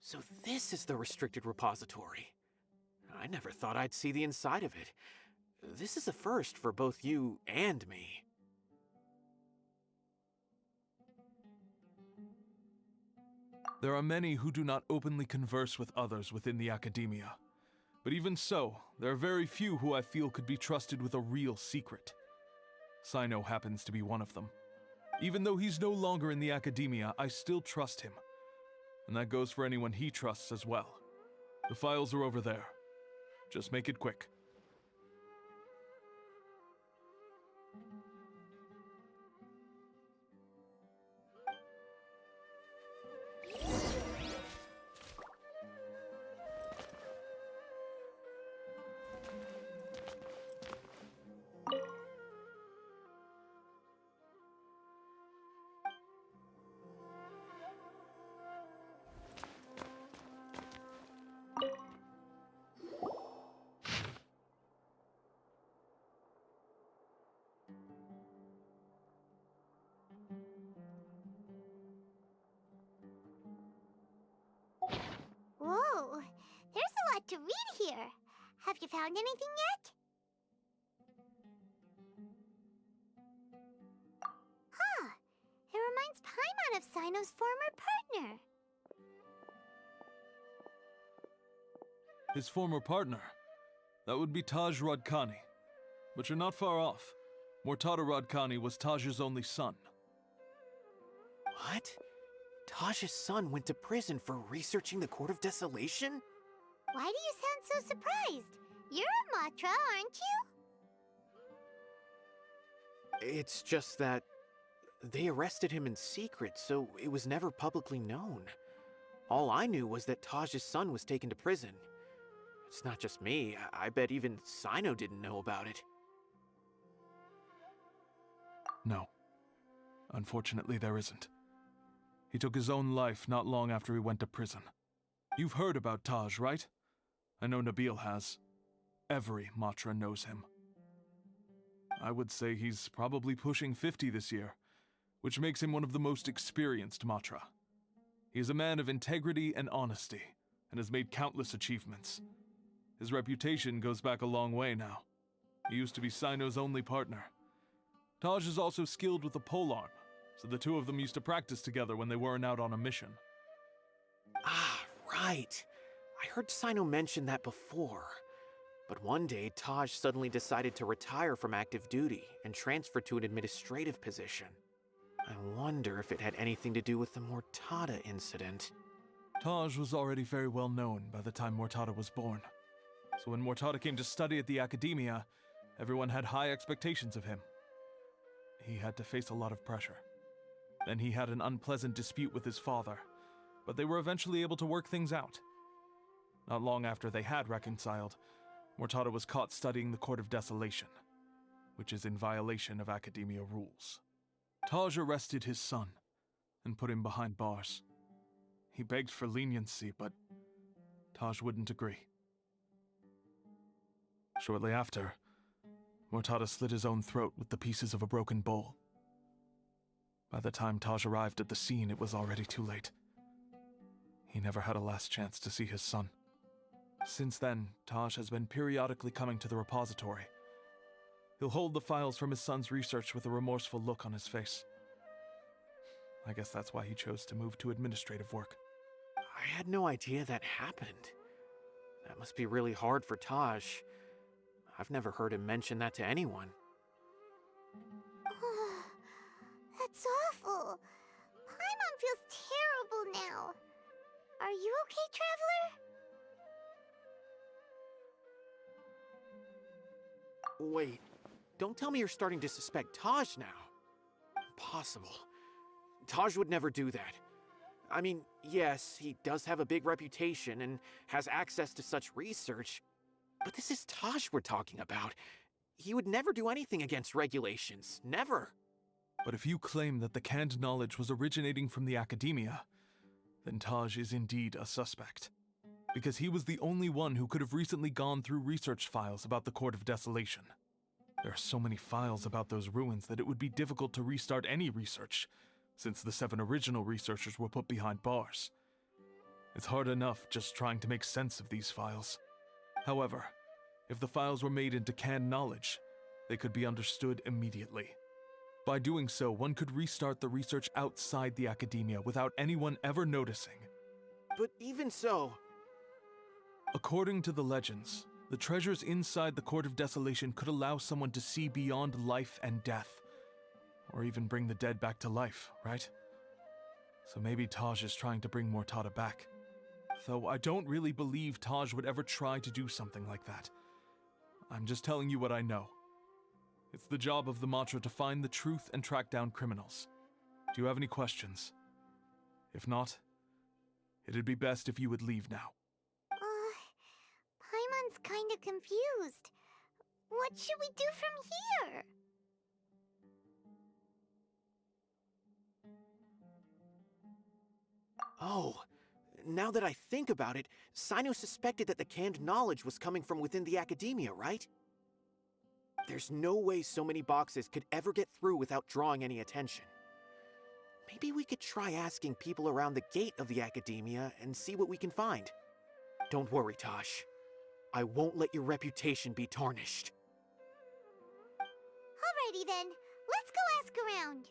So this is the restricted repository. I never thought I'd see the inside of it. This is a first for both you and me. There are many who do not openly converse with others within the academia. But even so, there are very few who I feel could be trusted with a real secret. Cyno happens to be one of them. Even though he's no longer in the academia, I still trust him. And that goes for anyone he trusts as well. The files are over there. Just make it quick. Whoa, there's a lot to read here. Have you found anything yet? Huh, it reminds Paimon of Cyno's former partner. His former partner? That would be Taj Radkani. But you're not far off. Mortada Radkani was Taj's only son. What? Taj's son went to prison for researching the Court of Desolation? Why do you sound so surprised? You're a Matra, aren't you? It's just that they arrested him in secret, so it was never publicly known. All I knew was that Taj's son was taken to prison. It's not just me. I bet even Cyno didn't know about it. No. Unfortunately, there isn't. He took his own life not long after he went to prison. You've heard about Taj, right? I know Nabil has. Every Matra knows him. I would say he's probably pushing 50 this year, which makes him one of the most experienced Matra. He is a man of integrity and honesty, and has made countless achievements. His reputation goes back a long way now. He used to be Cyno's only partner. Taj is also skilled with the polearm, so the two of them used to practice together when they weren't out on a mission. Ah, right. I heard Cyno mention that before. But one day, Taj suddenly decided to retire from active duty and transfer to an administrative position. I wonder if it had anything to do with the Mortada incident. Taj was already very well known by the time Mortada was born. So when Mortada came to study at the academia, everyone had high expectations of him. He had to face a lot of pressure. Then he had an unpleasant dispute with his father, but they were eventually able to work things out. Not long after they had reconciled, Mortada was caught studying the Court of Desolation, which is in violation of Academia rules. Taj arrested his son and put him behind bars. He begged for leniency, but Taj wouldn't agree. Shortly after, Mortada slit his own throat with the pieces of a broken bowl. By the time Taj arrived at the scene, it was already too late. He never had a last chance to see his son. Since then, Taj has been periodically coming to the repository. He'll hold the files from his son's research with a remorseful look on his face. I guess that's why he chose to move to administrative work. I had no idea that happened. That must be really hard for Taj. I've never heard him mention that to anyone. That's awful. Paimon feels terrible now. Are you okay, Traveler? Wait, don't tell me you're starting to suspect Taj now. Impossible. Taj would never do that. I mean, yes, he does have a big reputation and has access to such research, but this is Taj we're talking about. He would never do anything against regulations. Never. But if you claim that the canned knowledge was originating from the Academia, then Taj is indeed a suspect. Because he was the only one who could have recently gone through research files about the Court of Desolation. There are so many files about those ruins that it would be difficult to restart any research, since the 7 original researchers were put behind bars. It's hard enough just trying to make sense of these files. However, if the files were made into canned knowledge, they could be understood immediately. By doing so, one could restart the research outside the Academia without anyone ever noticing. But even so... According to the legends, the treasures inside the Court of Desolation could allow someone to see beyond life and death, or even bring the dead back to life, right? So maybe Taj is trying to bring Mortada back. Though I don't really believe Taj would ever try to do something like that. I'm just telling you what I know. It's the job of the Matra to find the truth and track down criminals. Do you have any questions? If not, it'd be best if you would leave now. Paimon's kinda confused. What should we do from here? Oh, now that I think about it, Cyno suspected that the canned knowledge was coming from within the Academia, right? There's no way so many boxes could ever get through without drawing any attention. Maybe we could try asking people around the gate of the Academia and see what we can find. Don't worry, Tosh. I won't let your reputation be tarnished. Alrighty then, let's go ask around.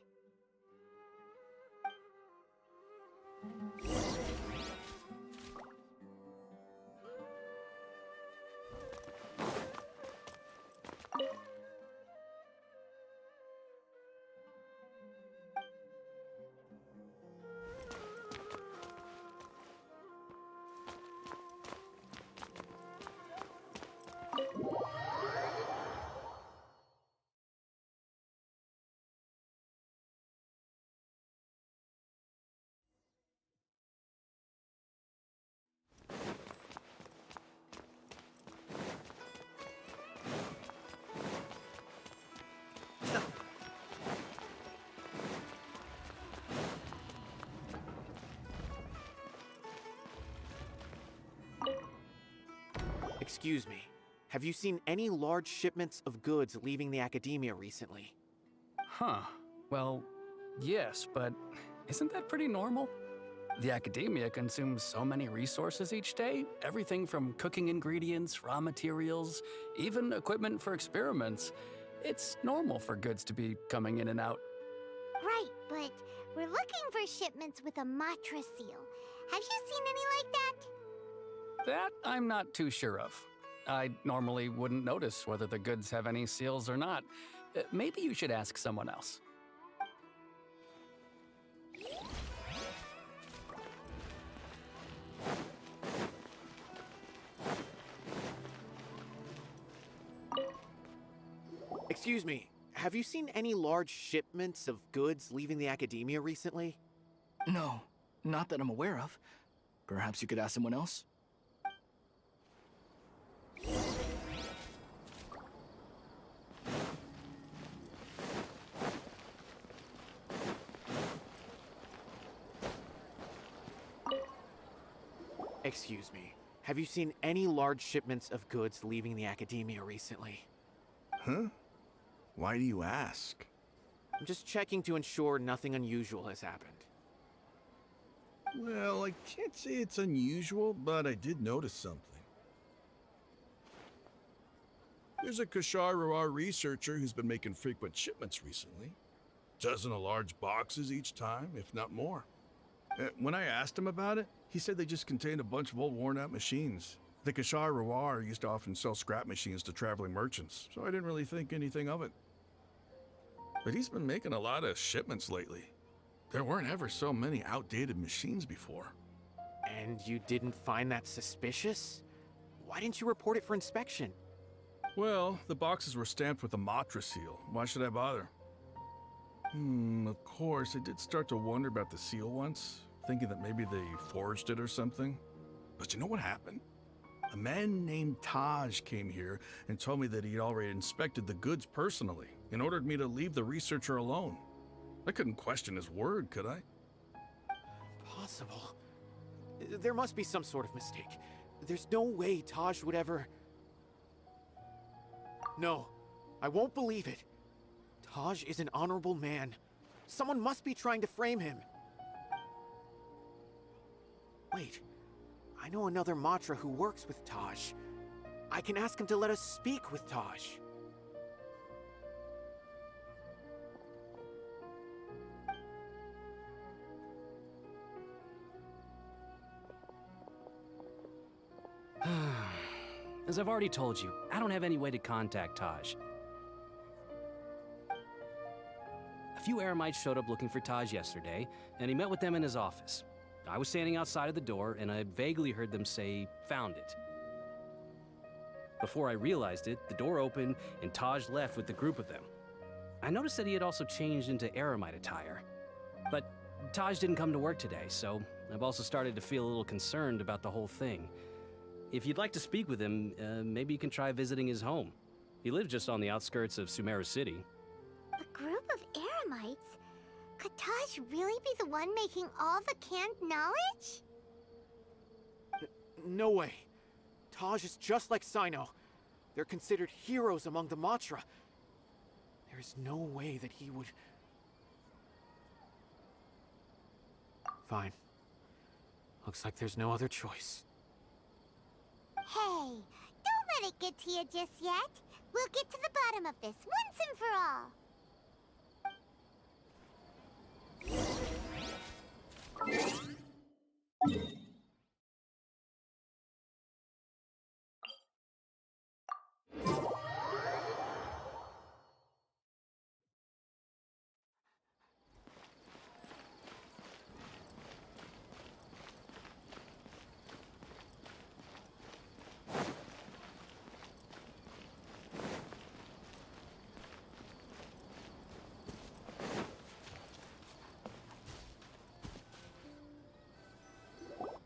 Excuse me, have you seen any large shipments of goods leaving the Academia recently? Huh. Well, yes, but isn't that pretty normal? The Academia consumes so many resources each day, everything from cooking ingredients, raw materials, even equipment for experiments. It's normal for goods to be coming in and out. Right, but we're looking for shipments with a Matra seal. Have you seen any like that? That I'm not too sure of. I normally wouldn't notice whether the goods have any seals or not. Maybe you should ask someone else. Excuse me, have you seen any large shipments of goods leaving the Academia recently? No, Not that I'm aware of. Perhaps you could ask someone else? Excuse me. Have you seen any large shipments of goods leaving the academia recently? Huh? Why do you ask? I'm just checking to ensure nothing unusual has happened. Well, I can't say it's unusual, but I did notice something. There's a Kashar researcher who's been making frequent shipments recently. Dozen of large boxes each time, if not more. When I asked him about it, he said they just contained a bunch of old worn-out machines. The Kashar used to often sell scrap machines to traveling merchants, so I didn't really think anything of it. But he's been making a lot of shipments lately. There weren't ever so many outdated machines before. And you didn't find that suspicious? Why didn't you report it for inspection? Well, the boxes were stamped with a Matra seal. Why should I bother? Of course, I did start to wonder about the seal once, thinking that maybe they forged it or something. But you know what happened? A man named Taj came here and told me that he'd already inspected the goods personally and ordered me to leave the researcher alone. I couldn't question his word, could I? Possible. There must be some sort of mistake. There's no way Taj would ever... No, I won't believe it. Taj is an honorable man. Someone must be trying to frame him. Wait, I know another Matra who works with Taj. I can ask him to let us speak with Taj. As I've already told you, I don't have any way to contact Taj. A few Eremites showed up looking for Taj yesterday, and he met with them in his office. I was standing outside of the door, and I vaguely heard them say, "Found it." Before I realized it, the door opened, and Taj left with the group of them. I noticed that he had also changed into Eremite attire. But Taj didn't come to work today, so I've also started to feel a little concerned about the whole thing. If you'd like to speak with him, maybe you can try visiting his home. He lives just on the outskirts of Sumeru City. A group of Eremites? Could Taj really be the one making all the canned knowledge? No way. Taj is just like Cyno. They're considered heroes among the Matra. There's no way that he would... Fine. Looks like there's no other choice. Hey, don't let it get to you just yet. We'll get to the bottom of this once and for all.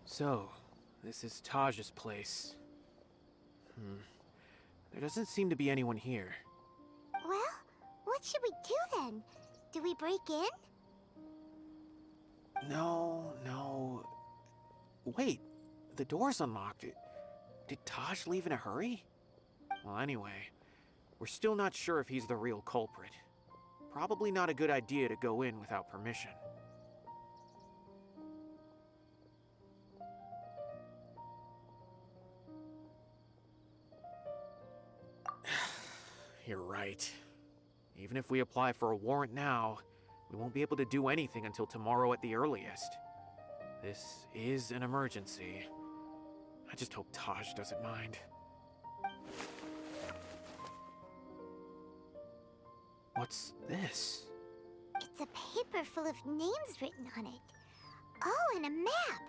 So, this is Taj's place. There doesn't seem to be anyone here. Well, what should we do then? Do we break in? No. Wait, the door's unlocked. Did Taj leave in a hurry? Well, anyway, we're still not sure if he's the real culprit. Probably not a good idea to go in without permission. You're right. Even if we apply for a warrant now, we won't be able to do anything until tomorrow at the earliest. This is an emergency. I just hope Taj doesn't mind. What's this? It's a paper full of names written on it. Oh, and a map.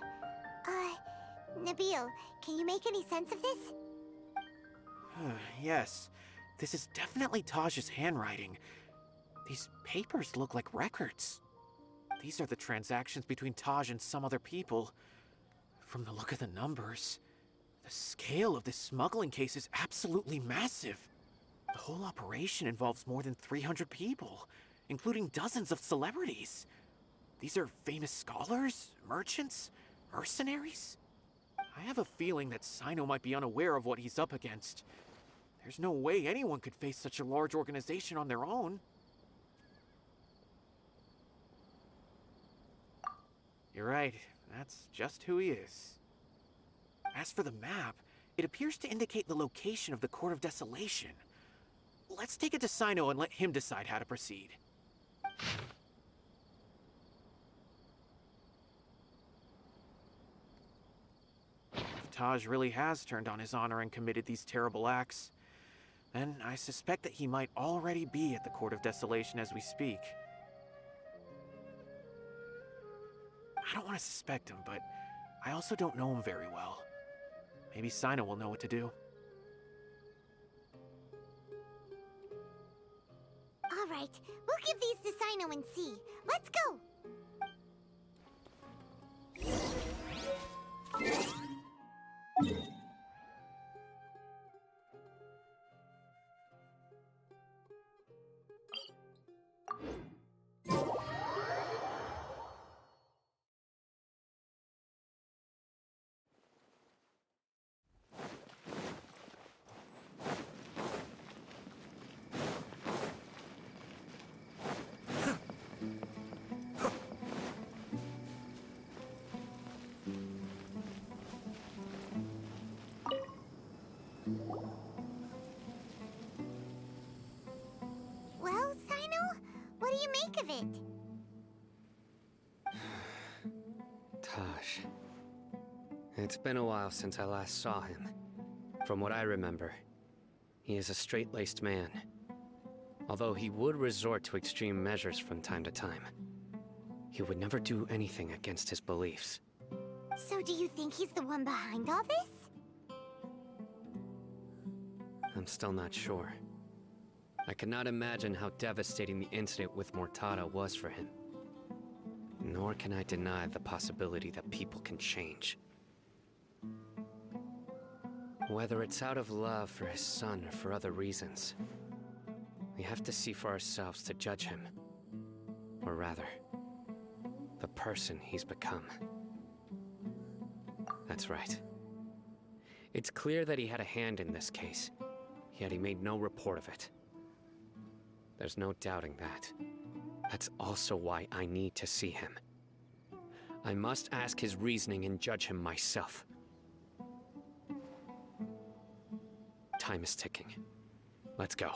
Nabil, can you make any sense of this? Yes. This is definitely Taj's handwriting. These papers look like records. These are the transactions between Taj and some other people. From the look of the numbers, the scale of this smuggling case is absolutely massive. The whole operation involves more than 300 people, including dozens of celebrities. These are famous scholars, merchants, mercenaries. I have a feeling that Cyno might be unaware of what he's up against. There's no way anyone could face such a large organization on their own. You're right, that's just who he is. As for the map, it appears to indicate the location of the Court of Desolation. Let's take it to Cyno and let him decide how to proceed. If Taj really has turned on his honor and committed these terrible acts, then I suspect that he might already be at the Court of Desolation as we speak. I don't want to suspect him, but I also don't know him very well. Maybe Cyno will know what to do. All right, we'll give these to Cyno and see. Let's go! Well, Cyno, what do you make of it? Taj. It's been a while since I last saw him. From what I remember, he is a straight-laced man. Although he would resort to extreme measures from time to time, he would never do anything against his beliefs. So do you think he's the one behind all this? I'm still not sure. I cannot imagine how devastating the incident with Mortada was for him. Nor can I deny the possibility that people can change. Whether it's out of love for his son or for other reasons, we have to see for ourselves to judge him. Or rather, the person he's become. That's right. It's clear that he had a hand in this case, yet he made no report of it. There's no doubting that. That's also why I need to see him. I must ask his reasoning and judge him myself. Time is ticking. Let's go.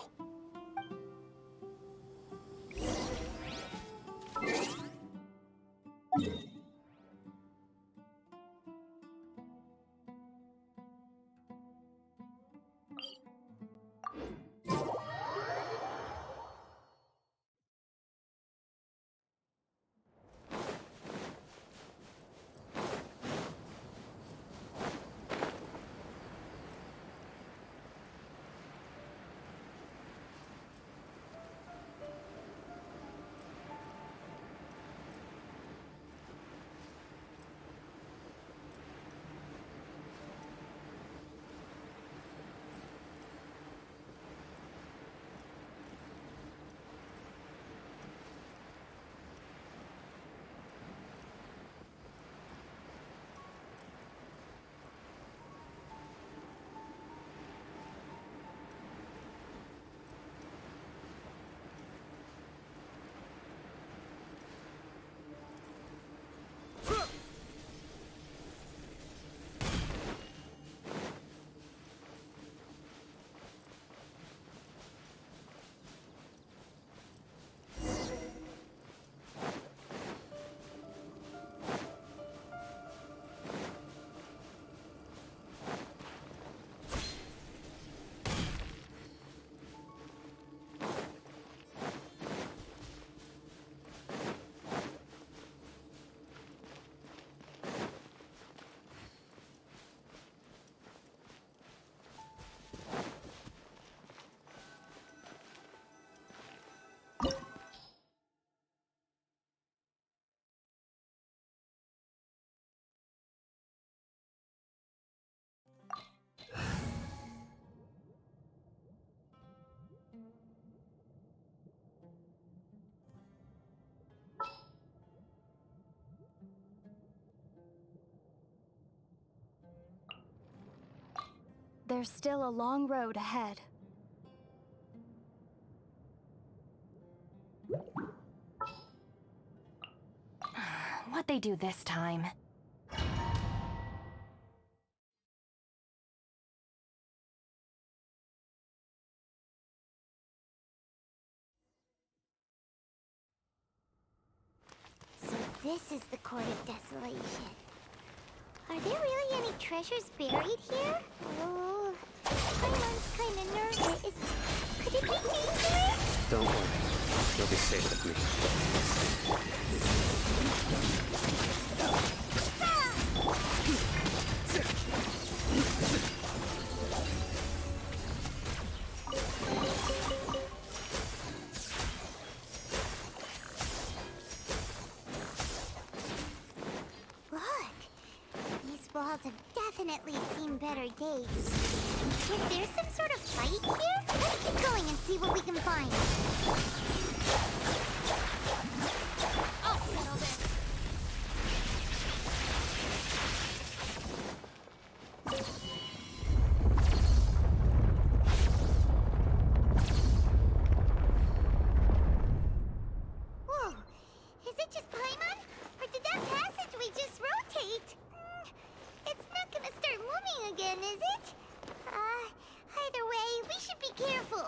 there's still a long road ahead. What'd they do this time? So this is the Court of Desolation. Are there really any treasures buried here? Oh, Paimon's kinda nervous. Could it be dangerous? Don't worry. You'll be safe with me. Look, these walls have definitely seen better days. Is there some sort of fight here? Let's keep going and see what we can find. I'll settle this. Whoa, is it just Paimon? Or did that passageway just rotate? It's not gonna start moving again, is it? Either way, we should be careful.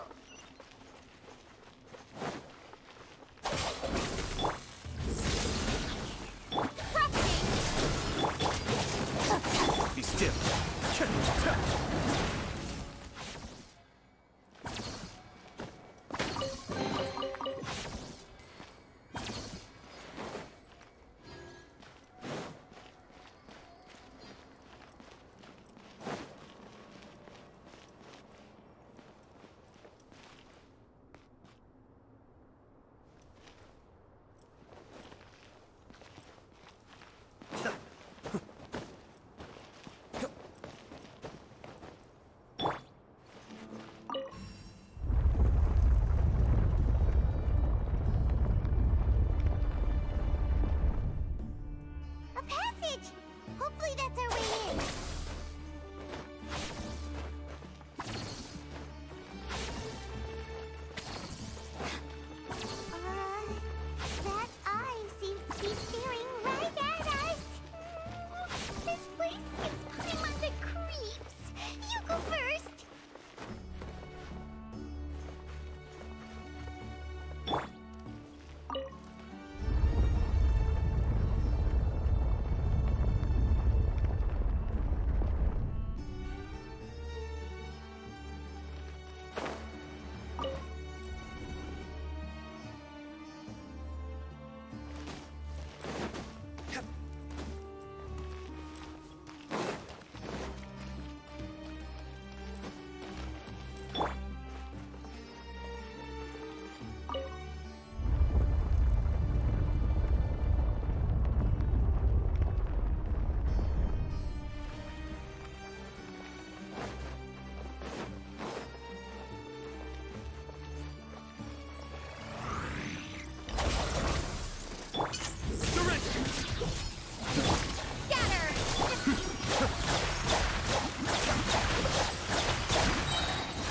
Be still. A passage! Hopefully that's our way in. That eye seems to be staring right at us. This place gives Paimon the creeps. You go first.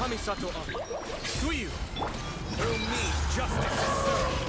Kamisato Ari. Suyu! Through me, justice is served!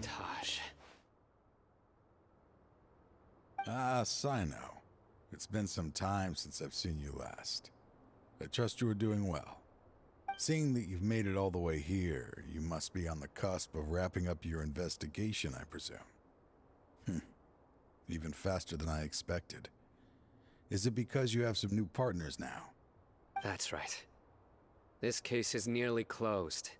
Taj. Ah, Cyno. It's been some time since I've seen you last. I trust you are doing well. Seeing that you've made it all the way here, you must be on the cusp of wrapping up your investigation, I presume. Even faster than I expected. Is it because you have some new partners now? That's right. This case is nearly closed.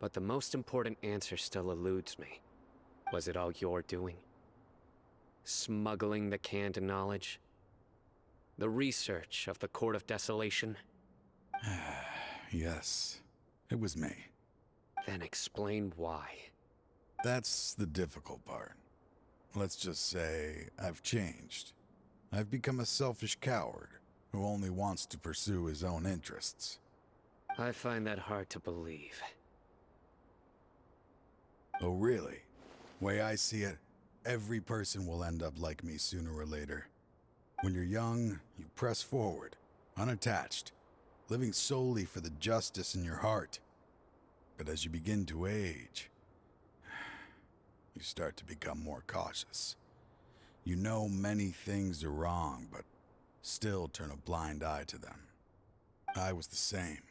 But the most important answer still eludes me. Was it all your doing? Smuggling the canned knowledge? The research of the Court of Desolation? Yes, it was me. Then explain why. That's the difficult part. Let's just say I've changed. I've become a selfish coward who only wants to pursue his own interests. I find that hard to believe. Oh, really? Way I see it, every person will end up like me sooner or later. When you're young, you press forward, unattached, living solely for the justice in your heart. But as you begin to age, you start to become more cautious. You know many things are wrong, but still turn a blind eye to them. I was the same.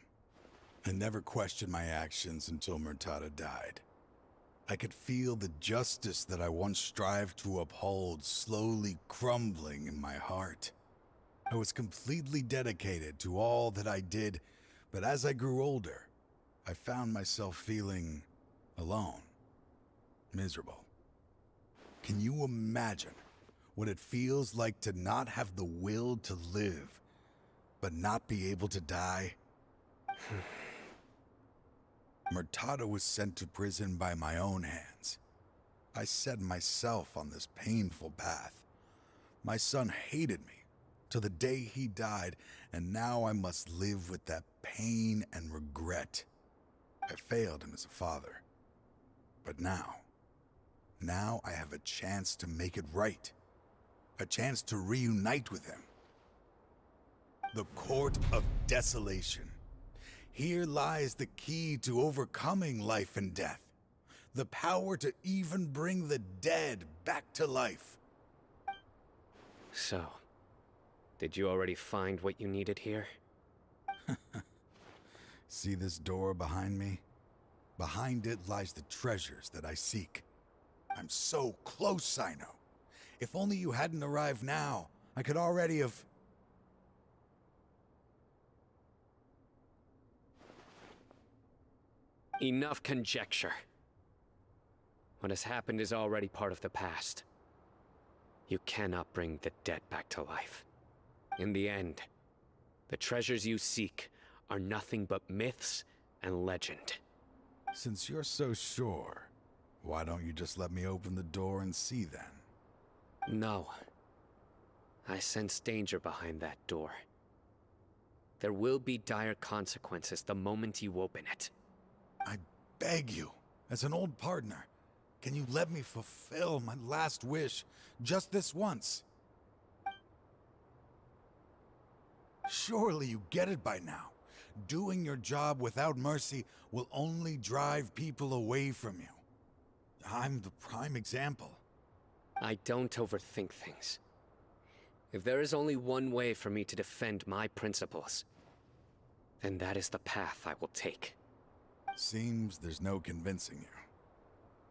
I never questioned my actions until Murtada died. I could feel the justice that I once strived to uphold slowly crumbling in my heart. I was completely dedicated to all that I did, but as I grew older, I found myself feeling alone, miserable. Can you imagine what it feels like to not have the will to live, but not be able to die? Murtada was sent to prison by my own hands. I set myself on this painful path. My son hated me till the day he died, and now I must live with that pain and regret. I failed him as a father. But now I have a chance to make it right. A chance to reunite with him. The Court of Desolation. Here lies the key to overcoming life and death. The power to even bring the dead back to life. So, did you already find what you needed here? See this door behind me? Behind it lies the treasures that I seek. I'm so close, Cyno. If only you hadn't arrived now, I could already have... Enough conjecture. What has happened is already part of the past. You cannot bring the dead back to life. In the end, the treasures you seek are nothing but myths and legend. Since you're so sure, why don't you just let me open the door and see then? No. I sense danger behind that door. There will be dire consequences the moment you open it. I beg you, as an old partner, can you let me fulfill my last wish just this once? Surely you get it by now. Doing your job without mercy will only drive people away from you. I'm the prime example. I don't overthink things. If there is only one way for me to defend my principles, then that is the path I will take. Seems there's no convincing you.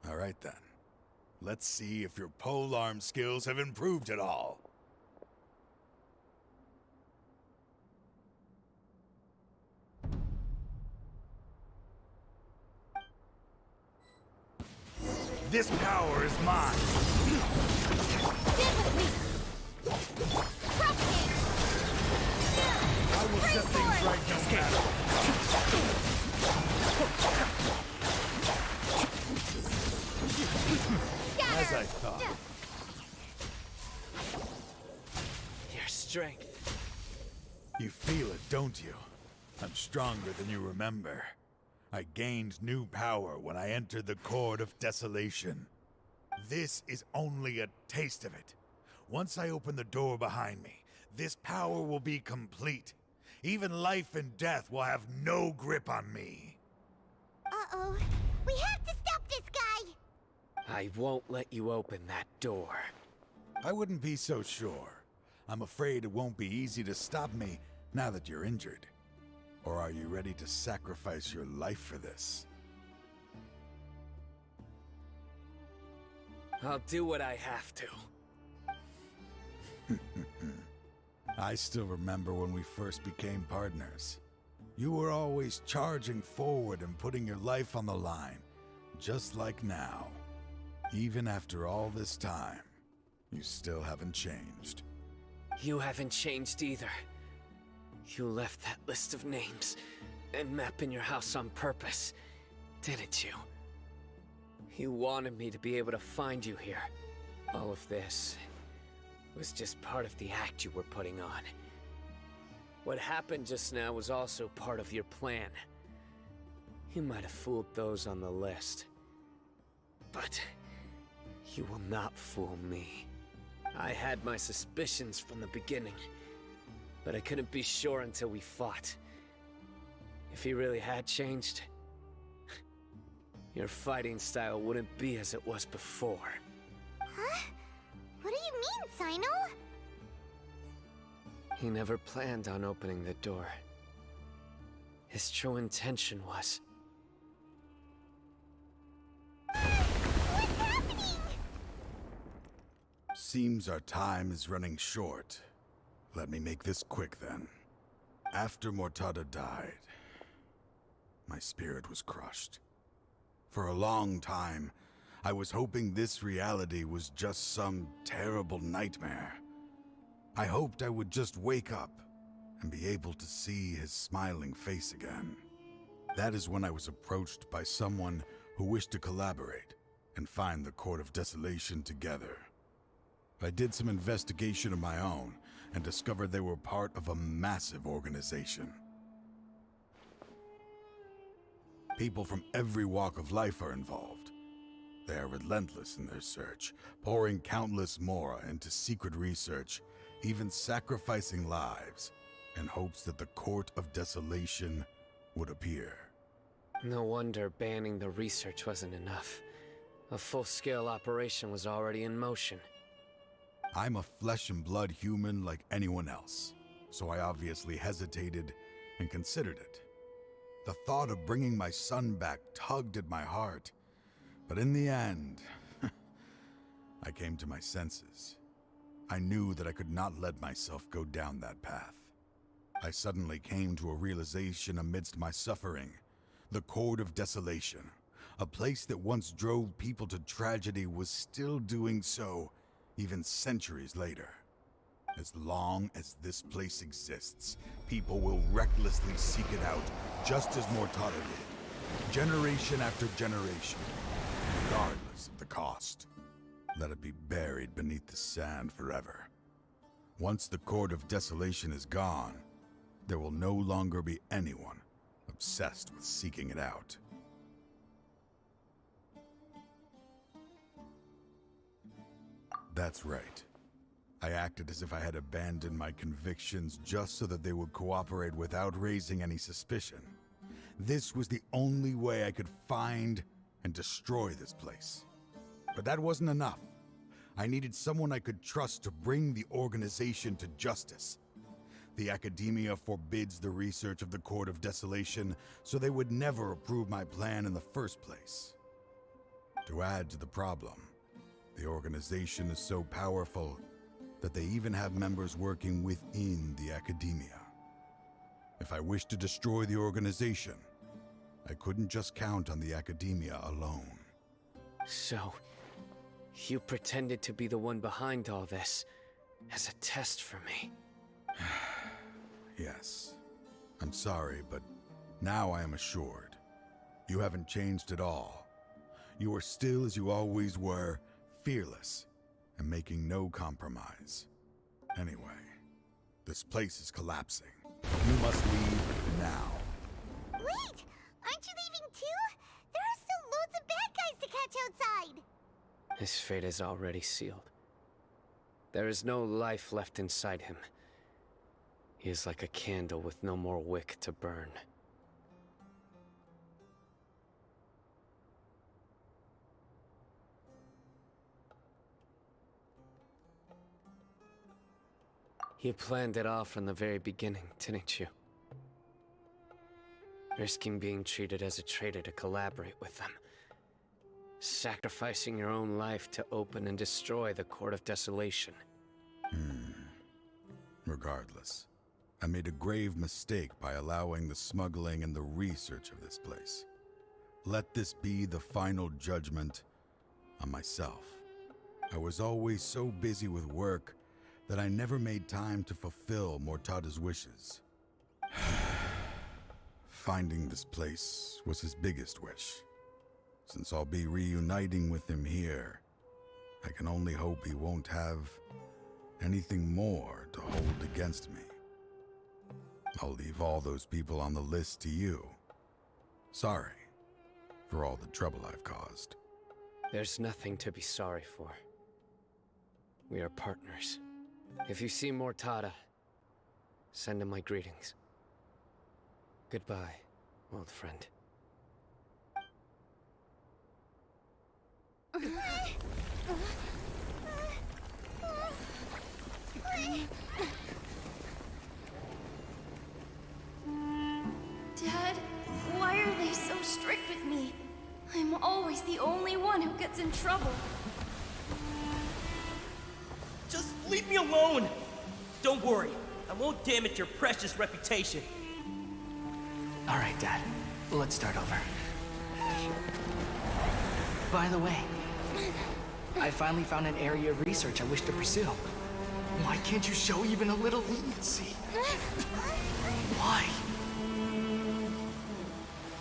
All right then. Let's see if your polearm skills have improved at all. This power is mine. Stand with me. Propagate. I will set things right no matter. As I thought. Your strength. You feel it, don't you? I'm stronger than you remember. I gained new power when I entered the Court of Desolation. This is only a taste of it. Once I open the door behind me, this power will be complete. Even life and death will have no grip on me. Uh-oh. We have to stop this guy! I won't let you open that door. I wouldn't be so sure. I'm afraid it won't be easy to stop me now that you're injured. Or are you ready to sacrifice your life for this? I'll do what I have to. I still remember when we first became partners. You were always charging forward and putting your life on the line, just like now. Even after all this time, you still haven't changed. You haven't changed either. You left that list of names and map in your house on purpose, didn't you? You wanted me to be able to find you here. All of this was just part of the act you were putting on. What happened just now was also part of your plan. You might have fooled those on the list, but you will not fool me. I had my suspicions from the beginning, but I couldn't be sure until we fought. If he really had changed, your fighting style wouldn't be as it was before. Huh? What do you mean, Cyno? He never planned on opening the door. His true intention was... What's happening? Seems our time is running short. Let me make this quick then. After Mortada died, my spirit was crushed. For a long time, I was hoping this reality was just some terrible nightmare. I hoped I would just wake up and be able to see his smiling face again. That is when I was approached by someone who wished to collaborate and find the Court of Desolation together. I did some investigation of my own and discovered they were part of a massive organization. People from every walk of life are involved. They are relentless in their search, pouring countless mora into secret research, even sacrificing lives in hopes that the Court of Desolation would appear. No wonder banning the research wasn't enough. A full-scale operation was already in motion. I'm a flesh and blood human like anyone else, so I obviously hesitated and considered it. The thought of bringing my son back tugged at my heart, but in the end, I came to my senses. I knew that I could not let myself go down that path. I suddenly came to a realization amidst my suffering. The Court of Desolation, a place that once drove people to tragedy, was still doing so, even centuries later. As long as this place exists, people will recklessly seek it out, just as Mortada did, generation after generation, regardless of the cost. Let it be buried beneath the sand forever. Once the Court of Desolation is gone, there will no longer be anyone obsessed with seeking it out. That's right. I acted as if I had abandoned my convictions just so that they would cooperate without raising any suspicion. This was the only way I could find and destroy this place. But that wasn't enough. I needed someone I could trust to bring the organization to justice. The Academia forbids the research of the Court of Desolation, so they would never approve my plan in the first place. To add to the problem, the organization is so powerful that they even have members working within the Academia. If I wished to destroy the organization, I couldn't just count on the Academia alone. So, you pretended to be the one behind all this, as a test for me. Yes. I'm sorry, but now I am assured. You haven't changed at all. You are still as you always were, fearless, and making no compromise. Anyway, this place is collapsing. You must leave now. Wait! Aren't you leaving too? There are still loads of bad guys to catch outside! His fate is already sealed. There is no life left inside him. He is like a candle with no more wick to burn. You planned it all from the very beginning, didn't you? Risking being treated as a traitor to collaborate with them. Sacrificing your own life to open and destroy the Court of Desolation. regardless. I made a grave mistake by allowing the smuggling and the research of this place. Let this be the final judgment on myself. I was always so busy with work that I never made time to fulfill Mortada's wishes. Finding this place was his biggest wish. Since I'll be reuniting with him here, I can only hope he won't have anything more to hold against me. I'll leave all those people on the list to you. Sorry for all the trouble I've caused. There's nothing to be sorry for. We are partners. If you see Mortada, send him my greetings. Goodbye, old friend. Dad, why are they so strict with me? I'm always the only one who gets in trouble. Just leave me alone! Don't worry, I won't damage your precious reputation. All right, Dad. Let's start over. By the way, I finally found an area of research I wish to pursue. Why can't you show even a little leniency? Why?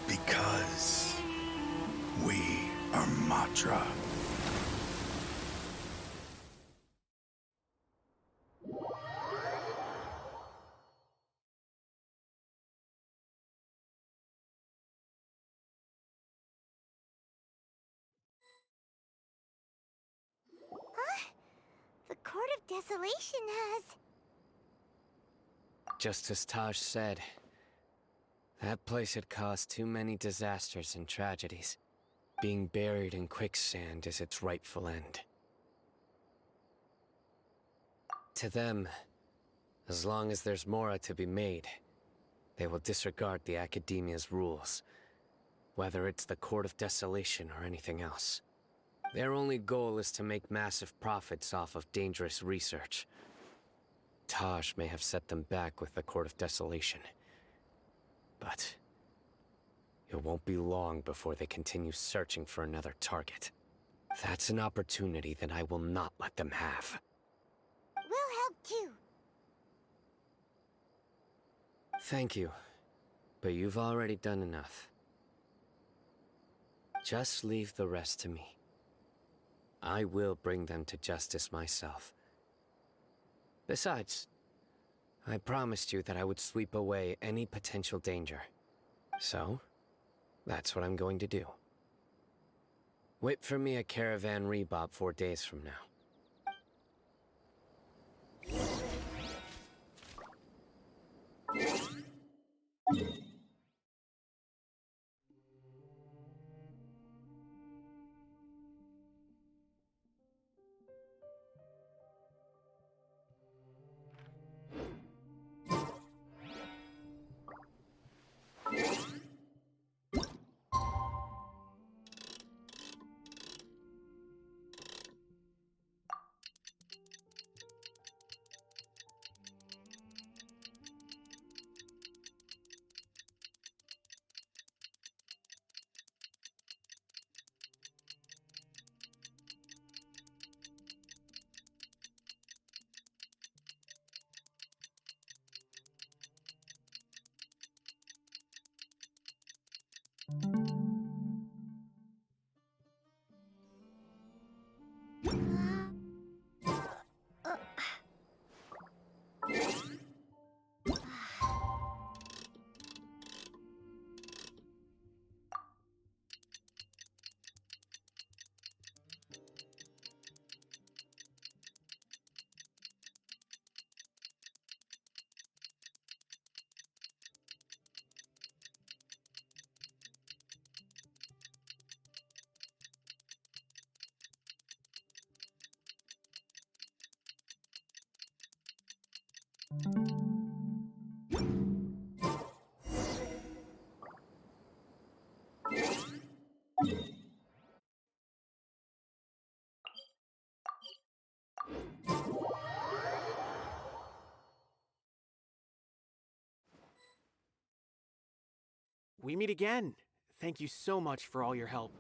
Because we are Matra. The Court of Desolation has... Just as Taj said, that place had caused too many disasters and tragedies. Being buried in quicksand is its rightful end. To them, as long as there's more to be made, they will disregard the Academia's rules, whether it's the Court of Desolation or anything else. Their only goal is to make massive profits off of dangerous research. Taj may have set them back with the Court of Desolation, but it won't be long before they continue searching for another target. That's an opportunity that I will not let them have. We'll help too. Thank you, but you've already done enough. Just leave the rest to me. I will bring them to justice myself. Besides, I promised you that I would sweep away any potential danger. So, that's what I'm going to do. Wait for me at Caravan Rebop 4 days from now. we meet again. Thank you so much for all your help.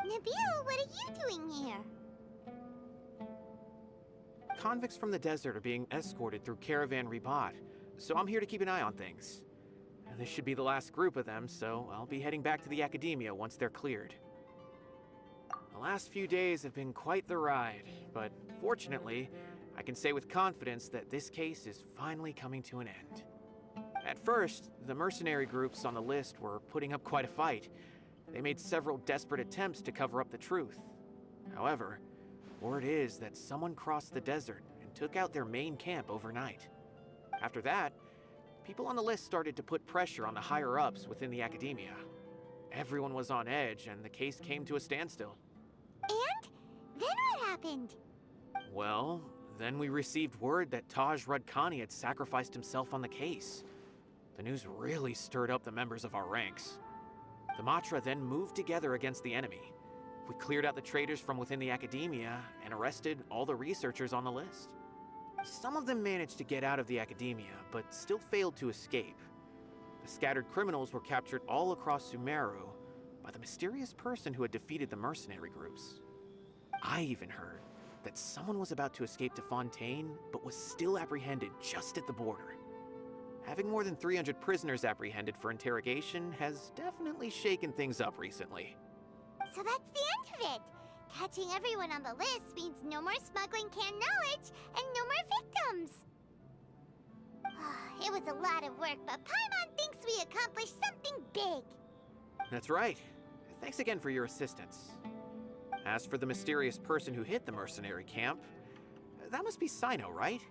Nabil, what are you doing here? Convicts from the desert are being escorted through Caravan Ribat, so I'm here to keep an eye on things. This should be the last group of them, so I'll be heading back to the Academia once they're cleared. The last few days have been quite the ride, but fortunately, I can say with confidence that this case is finally coming to an end. At first, the mercenary groups on the list were putting up quite a fight. They made several desperate attempts to cover up the truth. However, word is that someone crossed the desert and took out their main camp overnight. After that, people on the list started to put pressure on the higher-ups within the Academia. Everyone was on edge, and the case came to a standstill. And? Then what happened? Well, then we received word that Taj Rudkani had sacrificed himself on the case. The news really stirred up the members of our ranks. The Matra then moved together against the enemy. We cleared out the traitors from within the Academia and arrested all the researchers on the list. Some of them managed to get out of the Academia, but still failed to escape. The scattered criminals were captured all across Sumeru by the mysterious person who had defeated the mercenary groups. I even heard that someone was about to escape to Fontaine, but was still apprehended just at the border. Having more than 300 prisoners apprehended for interrogation has definitely shaken things up recently. So that's the end of it. Catching everyone on the list means no more smuggling canned knowledge and no more victims. It was a lot of work, but Paimon thinks we accomplished something big. That's right. Thanks again for your assistance. As for the mysterious person who hit the mercenary camp, that must be Cyno, right?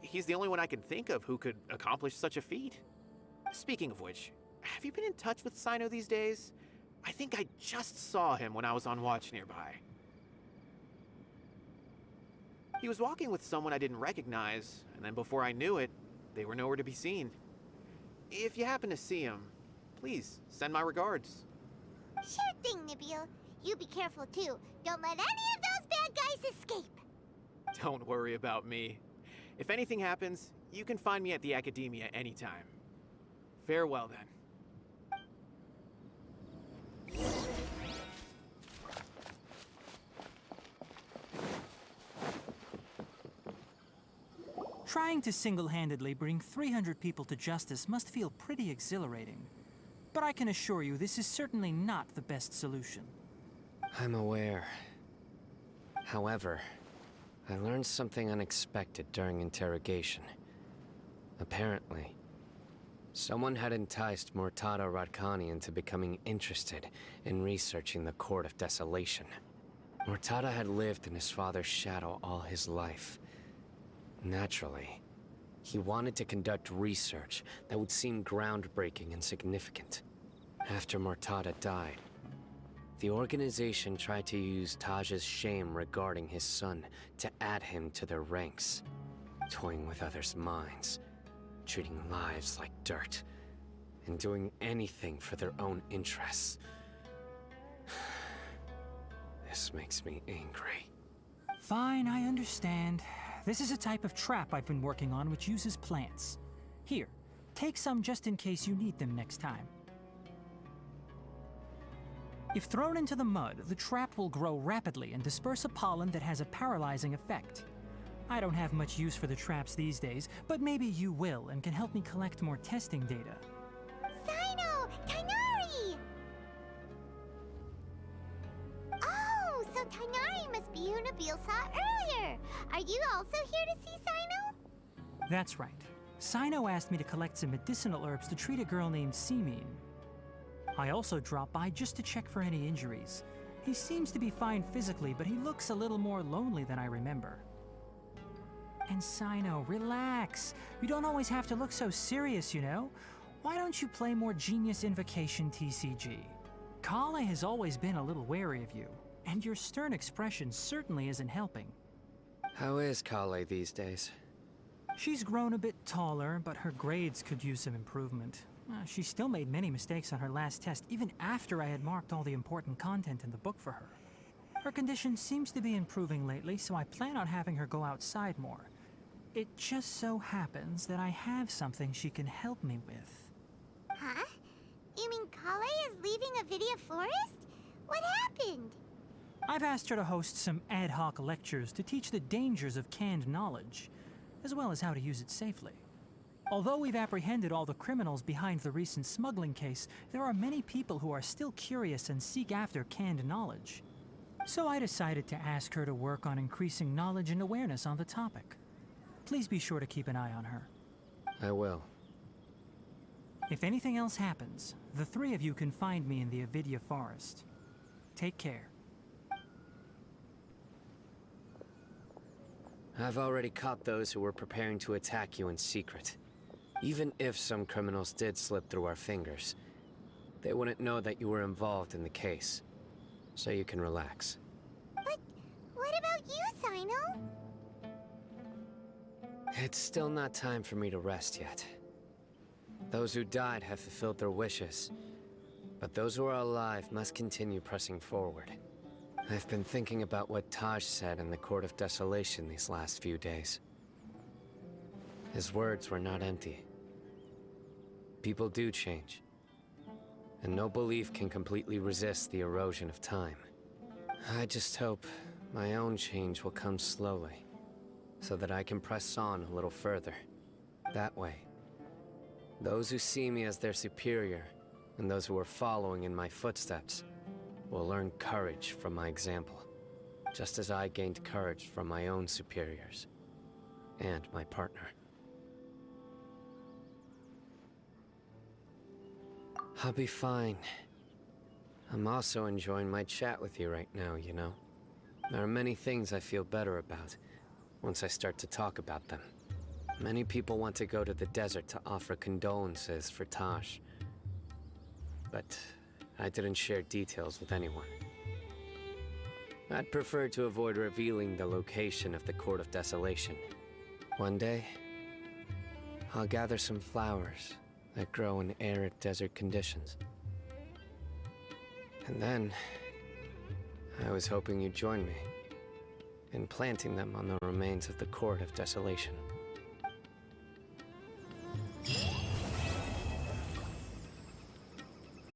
He's the only one I can think of who could accomplish such a feat. Speaking of which, have you been in touch with Cyno these days? I think I just saw him when I was on watch nearby. He was walking with someone I didn't recognize, and then before I knew it, they were nowhere to be seen. If you happen to see him, please send my regards. Sure thing, Nabil. You be careful too. Don't let any of those bad guys escape. Don't worry about me. If anything happens, you can find me at the Academia anytime. Farewell then. Trying to single-handedly bring 300 people to justice must feel pretty exhilarating. But I can assure you this is certainly not the best solution. I'm aware. However, I learned something unexpected during interrogation. Apparently, someone had enticed Murtada Radkani into becoming interested in researching the Court of Desolation. Murtada had lived in his father's shadow all his life. Naturally, he wanted to conduct research that would seem groundbreaking and significant. After Murtada died, the organization tried to use Taj's shame regarding his son to add him to their ranks, toying with others' minds, treating lives like dirt, and doing anything for their own interests. This makes me angry. Fine, I understand. This is a type of trap I've been working on which uses plants. Here, take some just in case you need them next time. If thrown into the mud, the trap will grow rapidly and disperse a pollen that has a paralyzing effect. I don't have much use for the traps these days, but maybe you will and can help me collect more testing data. Cyno! Tighnari! Oh, so Tighnari must be who Nabil saw earlier. Are you also here to see Cyno? That's right. Cyno asked me to collect some medicinal herbs to treat a girl named Simin. I also dropped by just to check for any injuries. He seems to be fine physically, but he looks a little more lonely than I remember. And Cyno, relax. You don't always have to look so serious, you know? Why don't you play more Genius Invocation TCG? Kale has always been a little wary of you, and your stern expression certainly isn't helping. How is Kale these days? She's grown a bit taller, but her grades could use some improvement. She still made many mistakes on her last test, even after I had marked all the important content in the book for her. Her condition seems to be improving lately, so I plan on having her go outside more. It just so happens that I have something she can help me with. Huh? You mean leaving Avidia Forest? What happened? I've asked her to host some ad hoc lectures to teach the dangers of canned knowledge, as well as how to use it safely. Although we've apprehended all the criminals behind the recent smuggling case, there are many people who are still curious and seek after canned knowledge. So I decided to ask her to work on increasing knowledge and awareness on the topic. Please be sure to keep an eye on her. I will. If anything else happens, the three of you can find me in the Avidia Forest. Take care. I've already caught those who were preparing to attack you in secret. Even if some criminals did slip through our fingers, they wouldn't know that you were involved in the case. So you can relax. But what about you, Cyno? It's still not time for me to rest yet. Those who died have fulfilled their wishes, but those who are alive must continue pressing forward. I've been thinking about what Taj said in the Court of Desolation these last few days. His words were not empty. People do change, and no belief can completely resist the erosion of time. I just hope my own change will come slowly, so that I can press on a little further. That way, those who see me as their superior, and those who are following in my footsteps, will learn courage from my example, just as I gained courage from my own superiors, and my partner. I'll be fine. I'm also enjoying my chat with you right now, you know. There are many things I feel better about once I start to talk about them. Many people want to go to the desert to offer condolences for Taj, but I didn't share details with anyone. I'd prefer to avoid revealing the location of the Court of Desolation. One day, I'll gather some flowers that grow in arid desert conditions. And then, I was hoping you'd join me in planting them on the remains of the Court of Desolation.